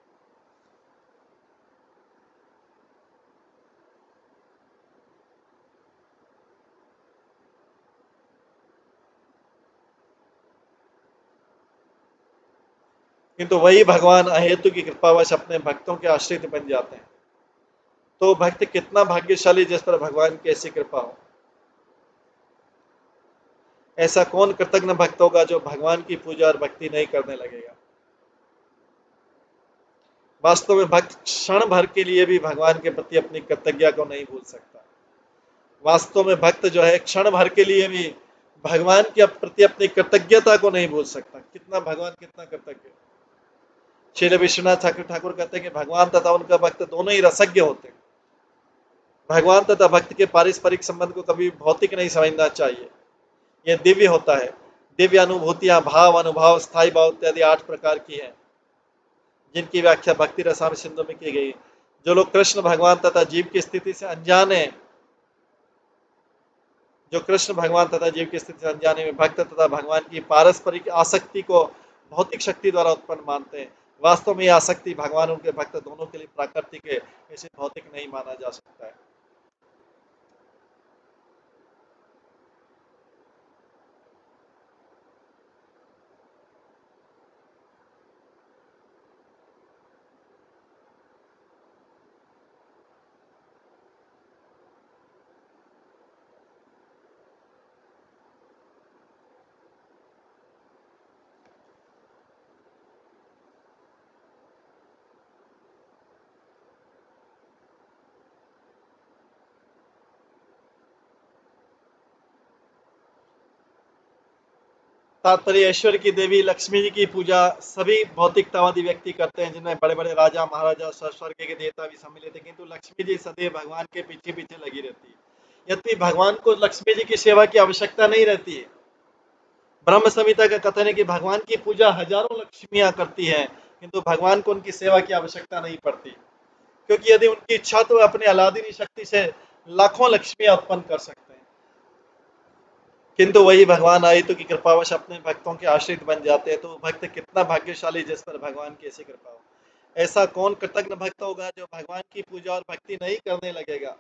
किंतु वही भगवान अहेतु की कृपावश अपने भक्तों के आश्रित बन जाते हैं। तो भक्त कितना भाग्यशाली जिस पर भगवान की ऐसी कृपा हो। ऐसा कौन कृतज्ञ भक्त होगा जो भगवान की पूजा और भक्ति नहीं करने लगेगा। वास्तव में भक्त क्षण भर के लिए भी भगवान के प्रति अपनी कृतज्ञता को नहीं भूल सकता। वास्तव में भक्त जो है क्षण भर के लिए भी भगवान के प्रति अपनी कृतज्ञता को नहीं भूल सकता। भगवान कितना कृतज्ञ। श्री विश्वनाथ ठाकुर कहते हैं कि भगवान तथा उनका भक्त दोनों ही रसज्ञ होते हैं। भगवान तथा भक्त के पारस्परिक संबंध को कभी भौतिक नहीं समझना चाहिए, यह दिव्य होता है। दिव्य अनुभूतियां भाव, अनुभव, स्थायी भाव इत्यादि 8 प्रकार की हैं, जिनकी व्याख्या भक्ति रसायन सिंधु में की गई। जो लोग कृष्ण भगवान तथा जीव की स्थिति से अनजान है, जो कृष्ण भगवान तथा जीव की स्थिति से अनजाने में भक्त तथा भगवान की पारस्परिक आसक्ति को भौतिक शक्ति द्वारा उत्पन्न मानते हैं, वास्तव में यह आसक्ति भगवान उनके भक्त दोनों के लिए प्राकृतिक है, इसे भौतिक नहीं माना जा सकता है। तात्पर्य, ऐश्वर्य की देवी लक्ष्मी जी की पूजा सभी भौतिकतावादी व्यक्ति करते हैं, जिनमें बड़े बड़े राजा महाराजा स्वर्ग के देवता भी सम्मिलित हैं, किंतु लक्ष्मी जी सदैव भगवान के पीछे पीछे लगी रहती है। यद्यपि भगवान को लक्ष्मी जी की सेवा की आवश्यकता नहीं रहती है। ब्रह्म संहिता का कथन है कि भगवान की पूजा हजारों लक्ष्मियां करती हैं, किंतु भगवान को उनकी सेवा की आवश्यकता नहीं पड़ती, क्योंकि यदि उनकी इच्छा तो अपने अलादीनी शक्ति से लाखों लक्ष्मियां उत्पन्न कर सकते हैं, किंतु वही भगवान आयतु की कृपावश अपने भक्तों के आश्रित बन जाते हैं। तो भक्त कितना भाग्यशाली जिस पर भगवान की ऐसी कृपा हो। ऐसा कौन कृतज्ञ भक्त होगा जो भगवान की पूजा और भक्ति नहीं करने लगेगा।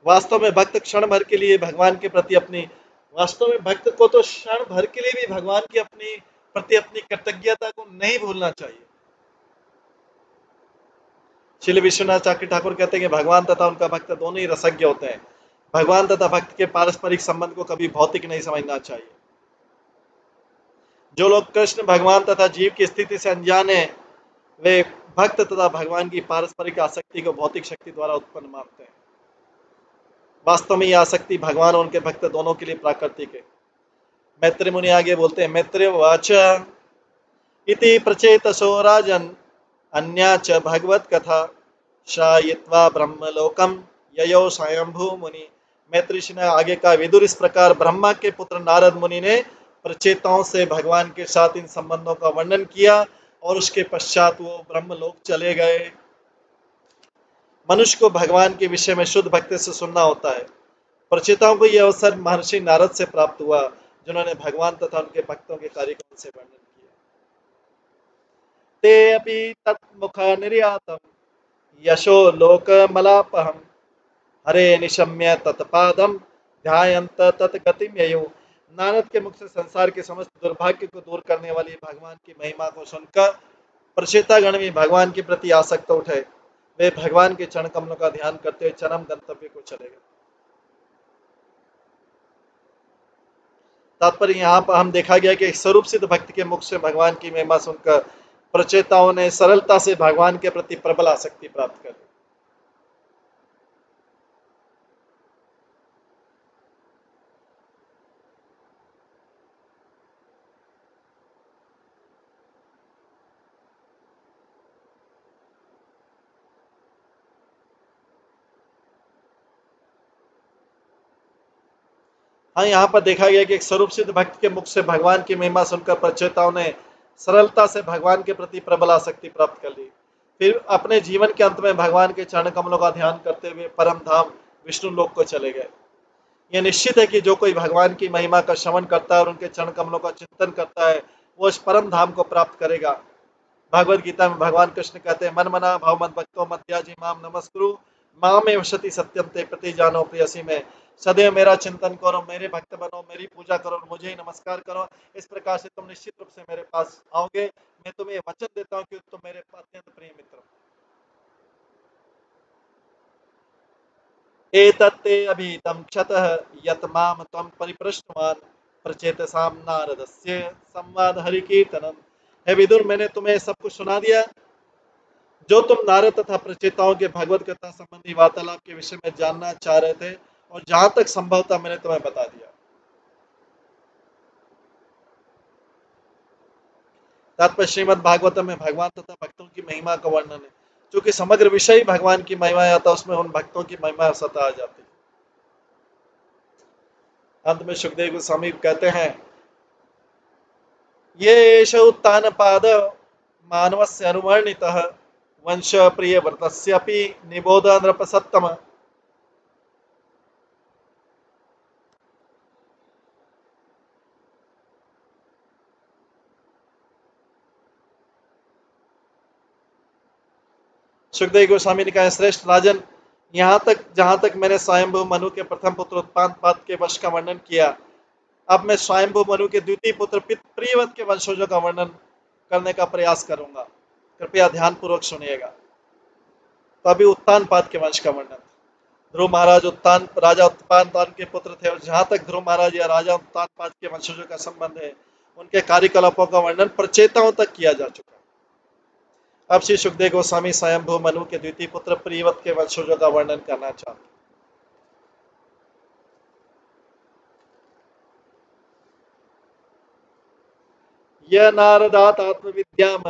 वास्तव में भक्त क्षण भर के लिए भगवान के प्रति अपनी वास्तव में भक्त को तो क्षण भर के लिए भी भगवान की अपनी प्रति अपनी कृतज्ञता को नहीं भूलना चाहिए। श्री विश्वनाथ ठाकुर कहते हैं कि भगवान तथा उनका भक्त दोनों ही रसज्ञ होते हैं। भगवान तथा भक्त के पारस्परिक संबंध को कभी भौतिक नहीं समझना चाहिए। जो लोग कृष्ण भगवान तथा जीव की स्थिति से अनजान है, वे भक्त तथा भगवान की पारस्परिक आसक्ति को भौतिक शक्ति द्वारा उत्पन्न मानते हैं। वास्तव में यह आसक्ति भगवान और उनके भक्त दोनों के लिए प्राकृतिक है। मैत्रेय मुनि आगे बोलते हैं, मैत्रेय वाच इति प्रचेतसो राजन अन्या च भगवत कथा शायित्वा ब्रह्मलोकम ययो स्वयंभू मुनि। मैत्रेय ऋषि ने आगे कहा, विदुर इस प्रकार ब्रह्मा के पुत्र नारद मुनि ने प्रचेताओं से भगवान के साथ इन संबंधों का वर्णन किया और उसके पश्चात वो ब्रह्मलोक चले गए। मनुष्य को भगवान के विषय में शुद्ध भक्ति से सुनना होता है। प्रचेताओं को यह अवसर महर्षि नारद से प्राप्त हुआ, जिन्होंने भगवान तथा उनके भक्तों के कार्यक्रम से वर्णन किया। ते अपि तत्मुख निर्यातम यशो लोकमलापहम हरे निशम्य तत्पादम ध्यायन्त तत्गतिम ययो। नारद के मुख से संसार के समस्त दुर्भाग्य को दूर करने वाली भगवान की महिमा को सुनकर प्रचेतागण में भगवान के प्रति आसक्त उठे। वे भगवान के चरण कमलों का ध्यान करते हुए चरम गंतव्य को चले गए। तात्पर्य, यहाँ पर हम देखा गया कि स्वरूप सिद्ध भक्त के मुख से भगवान की महिमा सुनकर प्रचेताओं ने सरलता से भगवान के प्रति प्रबल आसक्ति प्राप्त कर ली। हाँ, यहाँ पर देखा गया कि एक स्वरूप सिद्ध भक्त के मुख से भगवान की महिमा सुनकर प्रचेताओं ने सरलता से भगवान के प्रति प्रबल आसक्ति प्राप्त कर ली। फिर अपने जीवन के अंत में भगवान के चरण कमलों का ध्यान करते हुए परम धाम विष्णु लोक को चले गए। यह निश्चित है कि जो कोई भगवान की महिमा का श्रवण करता है और उनके चरण कमलों का चिंतन करता है, वो इस परम धाम को प्राप्त करेगा। भगवद गीता में भगवान कृष्ण कहते हैं, मन मना भाव मत भक्तो मध्याजी माम नमस्कुरु माम एव सति सत्यम ते प्रति जानो प्रियसी में। सदैव मेरा चिंतन करो, मेरे भक्त बनो, मेरी पूजा करो और मुझे ही नमस्कार करो। इस प्रकार से तुम निश्चित रूप से मेरे पास आओगे। मैं तुम्हें वचन देता हूँ कि तुम मेरे अत्यंत प्रिय मित्र हो। एतत्ते अभीतम क्षतः यत माम त्वं परिपृष्टवान् प्रचेतसाम नारदस्य संवाद हरि कीर्तनम। हे विदुर, मैंने तुम्हें सब कुछ सुना दिया जो तुम नारद तथा प्रचेताओं के भगवत कथा संबंधी वार्तालाप के विषय में जानना चाह रहे थे, और जहां तक संभव था मैंने तुम्हें बता दिया। तात्पर्य श्रीमद् भागवतम में भगवान तथा भक्तों की महिमा का वर्णन है। क्योंकि समग्र विषय ही भगवान की महिमा आता, उसमें उन भक्तों की महिमा सता आ जाती है। अंत में सुखदेव गोस्वामी कहते हैं, ये एष उत्तान पाद मानवस्य अनुवर्णितः वंश प्रिय व्रतस्यपि निबोध नृपसत्तम। सुखदेव गोस्वामी ने कहा, श्रेष्ठ राजन, यहाँ तक जहाँ तक मैंने स्वयंभू मनु के प्रथम पुत्र उत्तान पाद के वंश का वर्णन किया, अब मैं स्वयंभू मनु के द्वितीय पुत्र प्रियव्रत के वंशजों का वर्णन करने का प्रयास करूंगा। कृपया ध्यान पूर्वक सुनिएगा। तो अभी उत्तान पाद के वंश का वर्णन, ध्रुव महाराज राजा उत्तान पाद के पुत्र थे, और जहां तक ध्रुव महाराज या राजा उत्तान पाद के वंशजों का संबंध है, उनके कार्यकलापों का वर्णन प्रचेताओं तक किया जा चुका। अब श्री सुखदेव गोस्वामी स्वयंभू मनु के द्वितीय पुत्र प्रियव्रत के वंशजों का वर्णन करना चाहते। यह नारदात आत्मविद्याम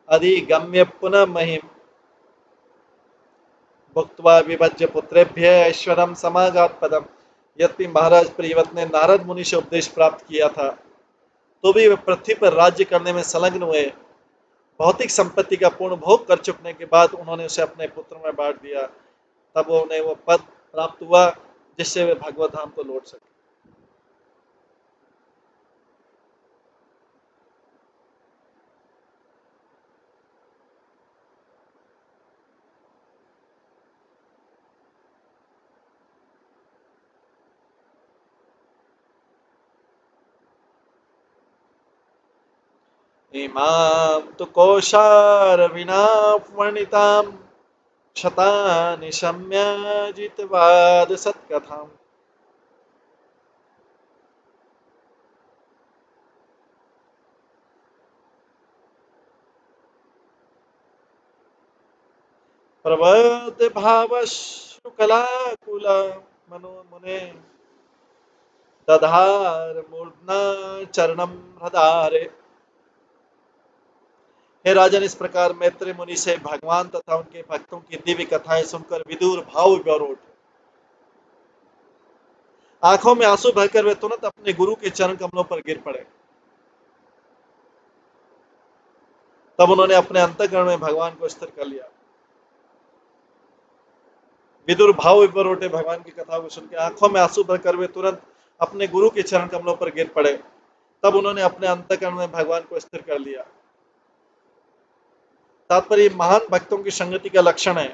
अधिगम्य पुनः महिम भुक्त्वा विभज्य पुत्रेभ्य ऐश्वरम समागात पदम। यद्यपि महाराज प्रियव्रत ने नारद मुनि से उपदेश प्राप्त किया था, तो भी वे पृथ्वी पर राज्य करने में संलग्न हुए। भौतिक संपत्ति का पूर्ण भोग कर चुकने के बाद उन्होंने उसे अपने पुत्रों में बांट दिया। तब उन्हें वो पद प्राप्त हुआ जिससे वे भगवत धाम को लौट सके। इमां तु कौशारविना वर्णितां शतानि शम्य जितवाद सत्कथाम्। प्रवर्त भाव शुक्लाकुल मनो मुने दधार मूर्धना चरणम हृदारे। हे राजन, इस प्रकार मैत्री मुनि से भगवान तथा उनके भक्तों की दिव्य कथाएं सुनकर विदुर भाव विभोर उठे। आंखों में आंसू भरकर वे तुरंत अपने गुरु के चरण कमलों पर गिर पड़े। तब उन्होंने अपने अंतःकरण में भगवान को स्थिर कर लिया। विदुर भाव विभोर उठे, भगवान की कथा को सुनकर आंखों में आंसू भरकर वे तुरंत अपने गुरु के चरण कमलों पर गिर पड़े। तब उन्होंने अपने अंतःकरण में भगवान को स्थिर कर लिया। तात्पर्य महान भक्तों की संगति का लक्षण है।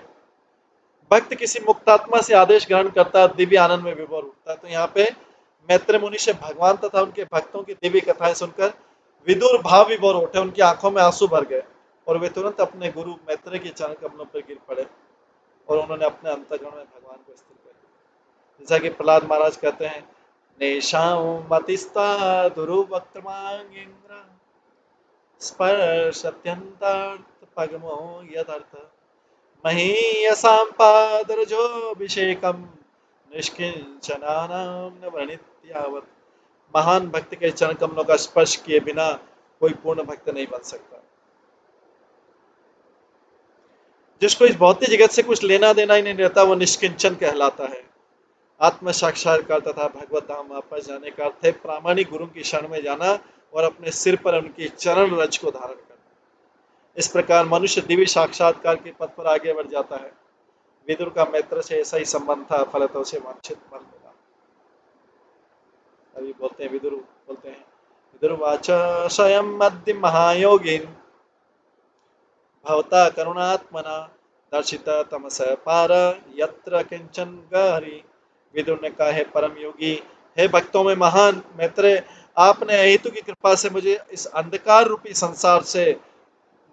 भक्त किसी मुक्तात्मा से आदेश ग्रहण करता है, दिव्य आनंद में विभोर उठता है। तो यहाँ पे मैत्री मुनि से भगवान तथा उनके भक्तों की दिव्य कथाएं सुनकर विदुर भाव विभोर उठे, उनकी आंखों में आंसू भर गए और वे तुरंत अपने गुरु मैत्री के चरण कमलों पर गिर पड़े और उन्होंने अपने अंतःकरण में भगवान को स्थिर कर दिया। जैसा कि प्रहलाद महाराज कहते हैं, नेशां मतिस्ता दुरुवक्त्रमांगिंग्र स्पर्शत्यंतार्थ पगमो यदर्थ महीयसां पादरजोऽभिषेकं निष्किंचनानां न वर्णित्यावत्। महान भक्त के चरण कमलों का स्पर्श किए बिना कोई पूर्ण भक्त नहीं बन सकता। जिसको इस भौतिक जगत से कुछ लेना देना ही नहीं रहता, वो निष्किंचन कहलाता है। आत्म साक्षात्कार तथा भगवत धाम वापस जाने का अर्थ है प्रामाणिक गुरु की शरण में जाना और अपने सिर पर उनकी चरण रज को धारण करना। इस प्रकार मनुष्य दिव्य साक्षात्कार के पथ पर आगे बढ़ जाता है। विदुर का मैत्र से ऐसा ही संबंध था, फलतः उसे वांछित फल मिला। अभी बोलते हैं विदुरवाच स्वयं मध्य महायोगिन भवता करुणात्मना दर्शित तमस पार यत्र किंचन गहरी। विदुर ने कहा, है परम योगी, हे भक्तों में महान मैत्रेय, आपने हेतु की कृपा से मुझे इस अंधकार रूपी संसार से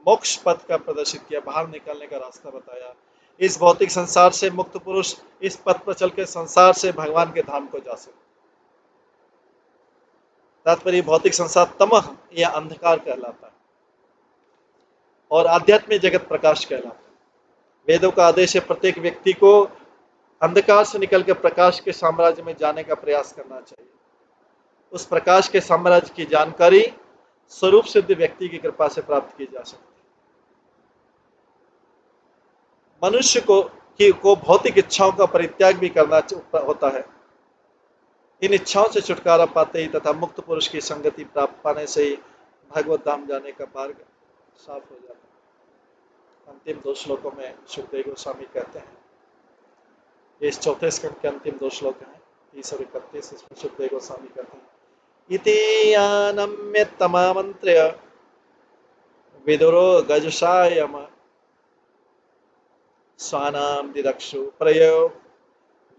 मोक्ष पथ का प्रदर्शित किया, बाहर निकलने का रास्ता बताया। इस भौतिक संसार से मुक्त पुरुष इस पथ पर चलकर संसार से भगवान के धाम को जा सकते। तात्पर्य भौतिक संसार तमह या अंधकार कहलाता है और आध्यात्मिक जगत प्रकाश कहलाता है। वेदों का आदेश है प्रत्येक व्यक्ति को अंधकार से निकलकर प्रकाश के साम्राज्य में जाने का प्रयास करना चाहिए। उस प्रकाश के साम्राज्य की जानकारी स्वरूप सिद्ध व्यक्ति की कृपा से प्राप्त की जा सकती है। मनुष्य को भौतिक इच्छाओं का परित्याग भी करना होता है। इन इच्छाओं से छुटकारा पाते ही तथा मुक्त पुरुष की संगति प्राप्त पाने से ही भगवत धाम जाने का मार्ग साफ हो जाता है। अंतिम 2 श्लोकों में सुखदेव गोस्वामी कहते हैं, ये इस चौथे स्कंद के अंतिम 2 श्लोक हैं, 30 और 31। इसमें सुखदेव गोस्वामी कहते हैं, इति आनम्यतमामन्त्र्य विदुरो गजसायम स्वानाम दिदक्षु प्रयोग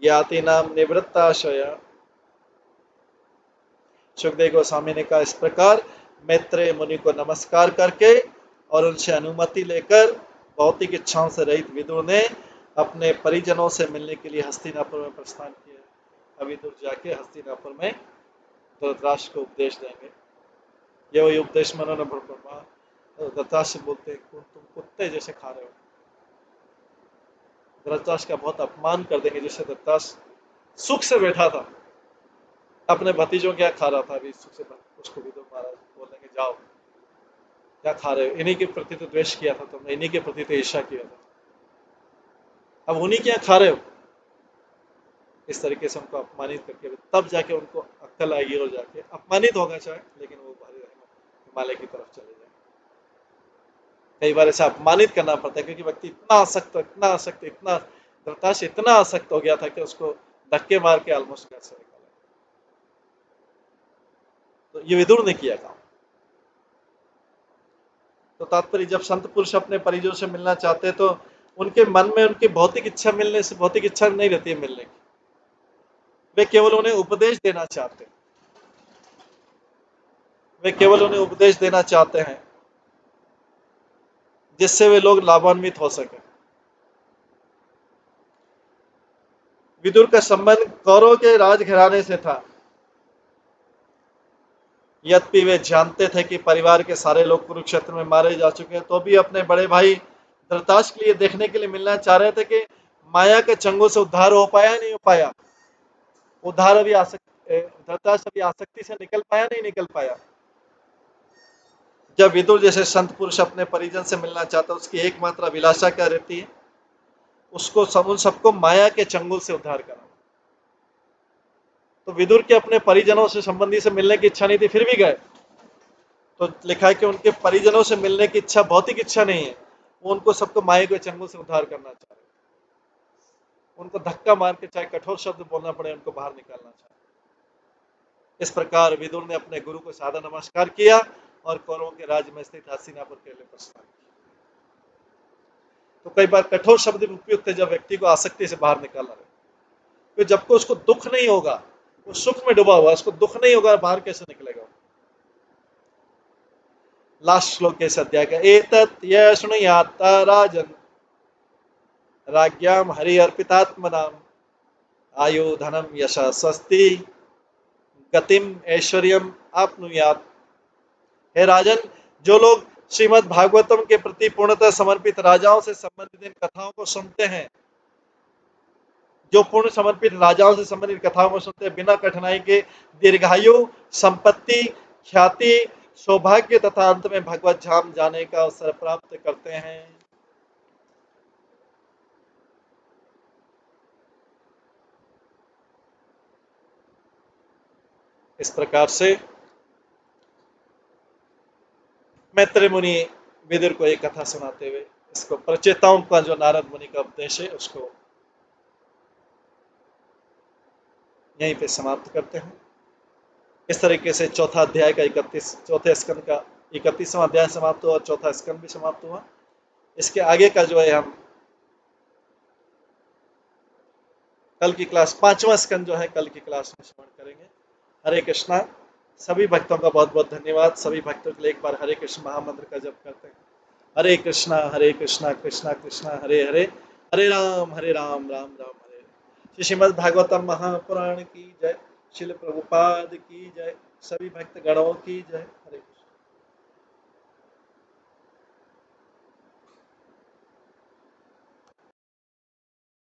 ज्ञातिनाम निवृत्ताशय। सुखदेव गोस्वामी ने कहा, इस प्रकार मैत्रेय मुनि को नमस्कार करके और उनसे अनुमति लेकर भौतिक इच्छाओं से रहित विदुर ने अपने परिजनों से मिलने के लिए हस्तिनापुर में प्रस्थान किया। अब विदुर जाके हस्तिनापुर में धृतराष्ट्र को उपदेश देंगे। ये वही उपदेश में उन्होंने धृतराष्ट्र बोलते हैं, तुम कुत्ते जैसे खा रहे हो। धृतराष्ट्र का बहुत अपमान कर देंगे, जैसे धृतराष्ट्र सुख से बैठा था, अपने भतीजों क्या खा रहा था, अभी सुख से उसको विदुर महाराज बोलेंगे, जाओ क्या खा रहे हो, इन्हीं के प्रति तो द्वेष किया था तुमने, इन्हीं के प्रति तो ईर्ष्या किया था, अब उन्हीं क्या खा रहे हो। इस तरीके से उनको अपमानित करके तब जाके उनको अक्ल आएगी और जाके अपमानित होगा चाहे, लेकिन वो हिमालय की तरफ चले जाए। कई बार ऐसा अपमानित करना पड़ता है क्योंकि व्यक्ति इतना आसक्त इतना धृतराष्ट्र इतना आसक्त हो गया था कि उसको धक्के मार के ऑलमोस्ट घर से निकाला। तो ये विदुर ने किया काम। तो तात्पर्य, जब संत पुरुष अपने परिजनों से मिलना चाहते हैं तो उनके मन में उनकी भौतिक इच्छा मिलने से भौतिक इच्छा नहीं रहती है मिलने की, वे केवल उन्हें उपदेश देना चाहते हैं, वे केवल उन्हें उपदेश देना चाहते हैं जिससे वे लोग लाभान्वित हो सके। विदुर का संबंध कौरव के राजघराने से था, यद्यपि वे जानते थे कि परिवार के सारे लोग कुरुक्षेत्र में मारे जा चुके हैं, तो भी अपने बड़े भाई धृतराष्ट्र के लिए देखने के लिए मिलना चाह रहे थे कि माया के चंगुल से उद्धार हो पाया नहीं हो पाया। उद्धार अभी धृतराष्ट्र अभी आसक्ति से निकल पाया नहीं निकल पाया। जब विदुर जैसे संत पुरुष अपने परिजन से मिलना चाहता है, उसकी एकमात्र अभिलाषा क्या रहती है, उसको उन सबको माया के चंगुल से उद्धार करना। तो विदुर के अपने परिजनों से संबंधी से मिलने की इच्छा नहीं थी, फिर भी गए। तो लिखा है कि उनके परिजनों से मिलने की इच्छा भौतिक इच्छा नहीं है, वो उनको सबको माया के चंगुल से उद्धार करना चाह रहे, उनको धक्का मार के चाहे कठोर शब्द बोलना पड़े उनको बाहर निकालना चाह रहे। इस प्रकार विदुर ने अपने गुरु को सादा नमस्कार किया और कौरवों के राज्य में स्थित हस्तिनापुर के लिए प्रस्थान किया। तो कई बार कठोर शब्द भी उपयुक्त है जब व्यक्ति को आसक्ति से बाहर निकालना रहे, तो जबको उसको दुख नहीं होगा, वो सुख में डूबा हुआ, उसको दुख नहीं होगा, बाहर कैसे निकलेगा। लास्ट श्लोक के इस अध्याय का, एतत् यः शृणुयात् राजन् राज्ञां हरि अर्पितात्मनाम् आयु धनम यशः स्वस्ति गतिम ऐश्वर्यम आपनुयात्। हे राजन, जो लोग श्रीमद् भागवतम के प्रति पूर्णतः समर्पित राजाओं से संबंधित इन कथाओं को सुनते हैं, जो पूर्ण समर्पित राजाओं से संबंधित कथाओं को सुनते हैं, बिना कठिनाई के दीर्घायु, संपत्ति, ख्याति, सौभाग्य तथा अंत में भगवत धाम जाने का अवसर प्राप्त करते हैं। इस प्रकार से मैत्रेय मुनि विदुर को एक कथा सुनाते हुए इसको प्रचेताओं का जो नारद मुनि का उपदेश है उसको यहीं पे समाप्त करते हैं। इस तरीके से चौथा अध्याय का चौथे स्कंद का 31वां अध्याय समाप्त हुआ और चौथा स्कंद भी समाप्त हुआ। इसके आगे का जो है हम कल की क्लास 5वां स्कंद जो है कल की क्लास में श्रवण करेंगे। हरे कृष्णा। सभी भक्तों का बहुत बहुत धन्यवाद। सभी भक्तों के लिए एक बार हरे कृष्ण महामंत्र का जप करते हैं। हरे कृष्णा कृष्णा कृष्णा हरे हरे, हरे राम राम राम हरे। श्रीमद् भागवतम महापुराण की जय। श्रील प्रभुपाद की जय। सभी भक्त गणों की जय। हरे।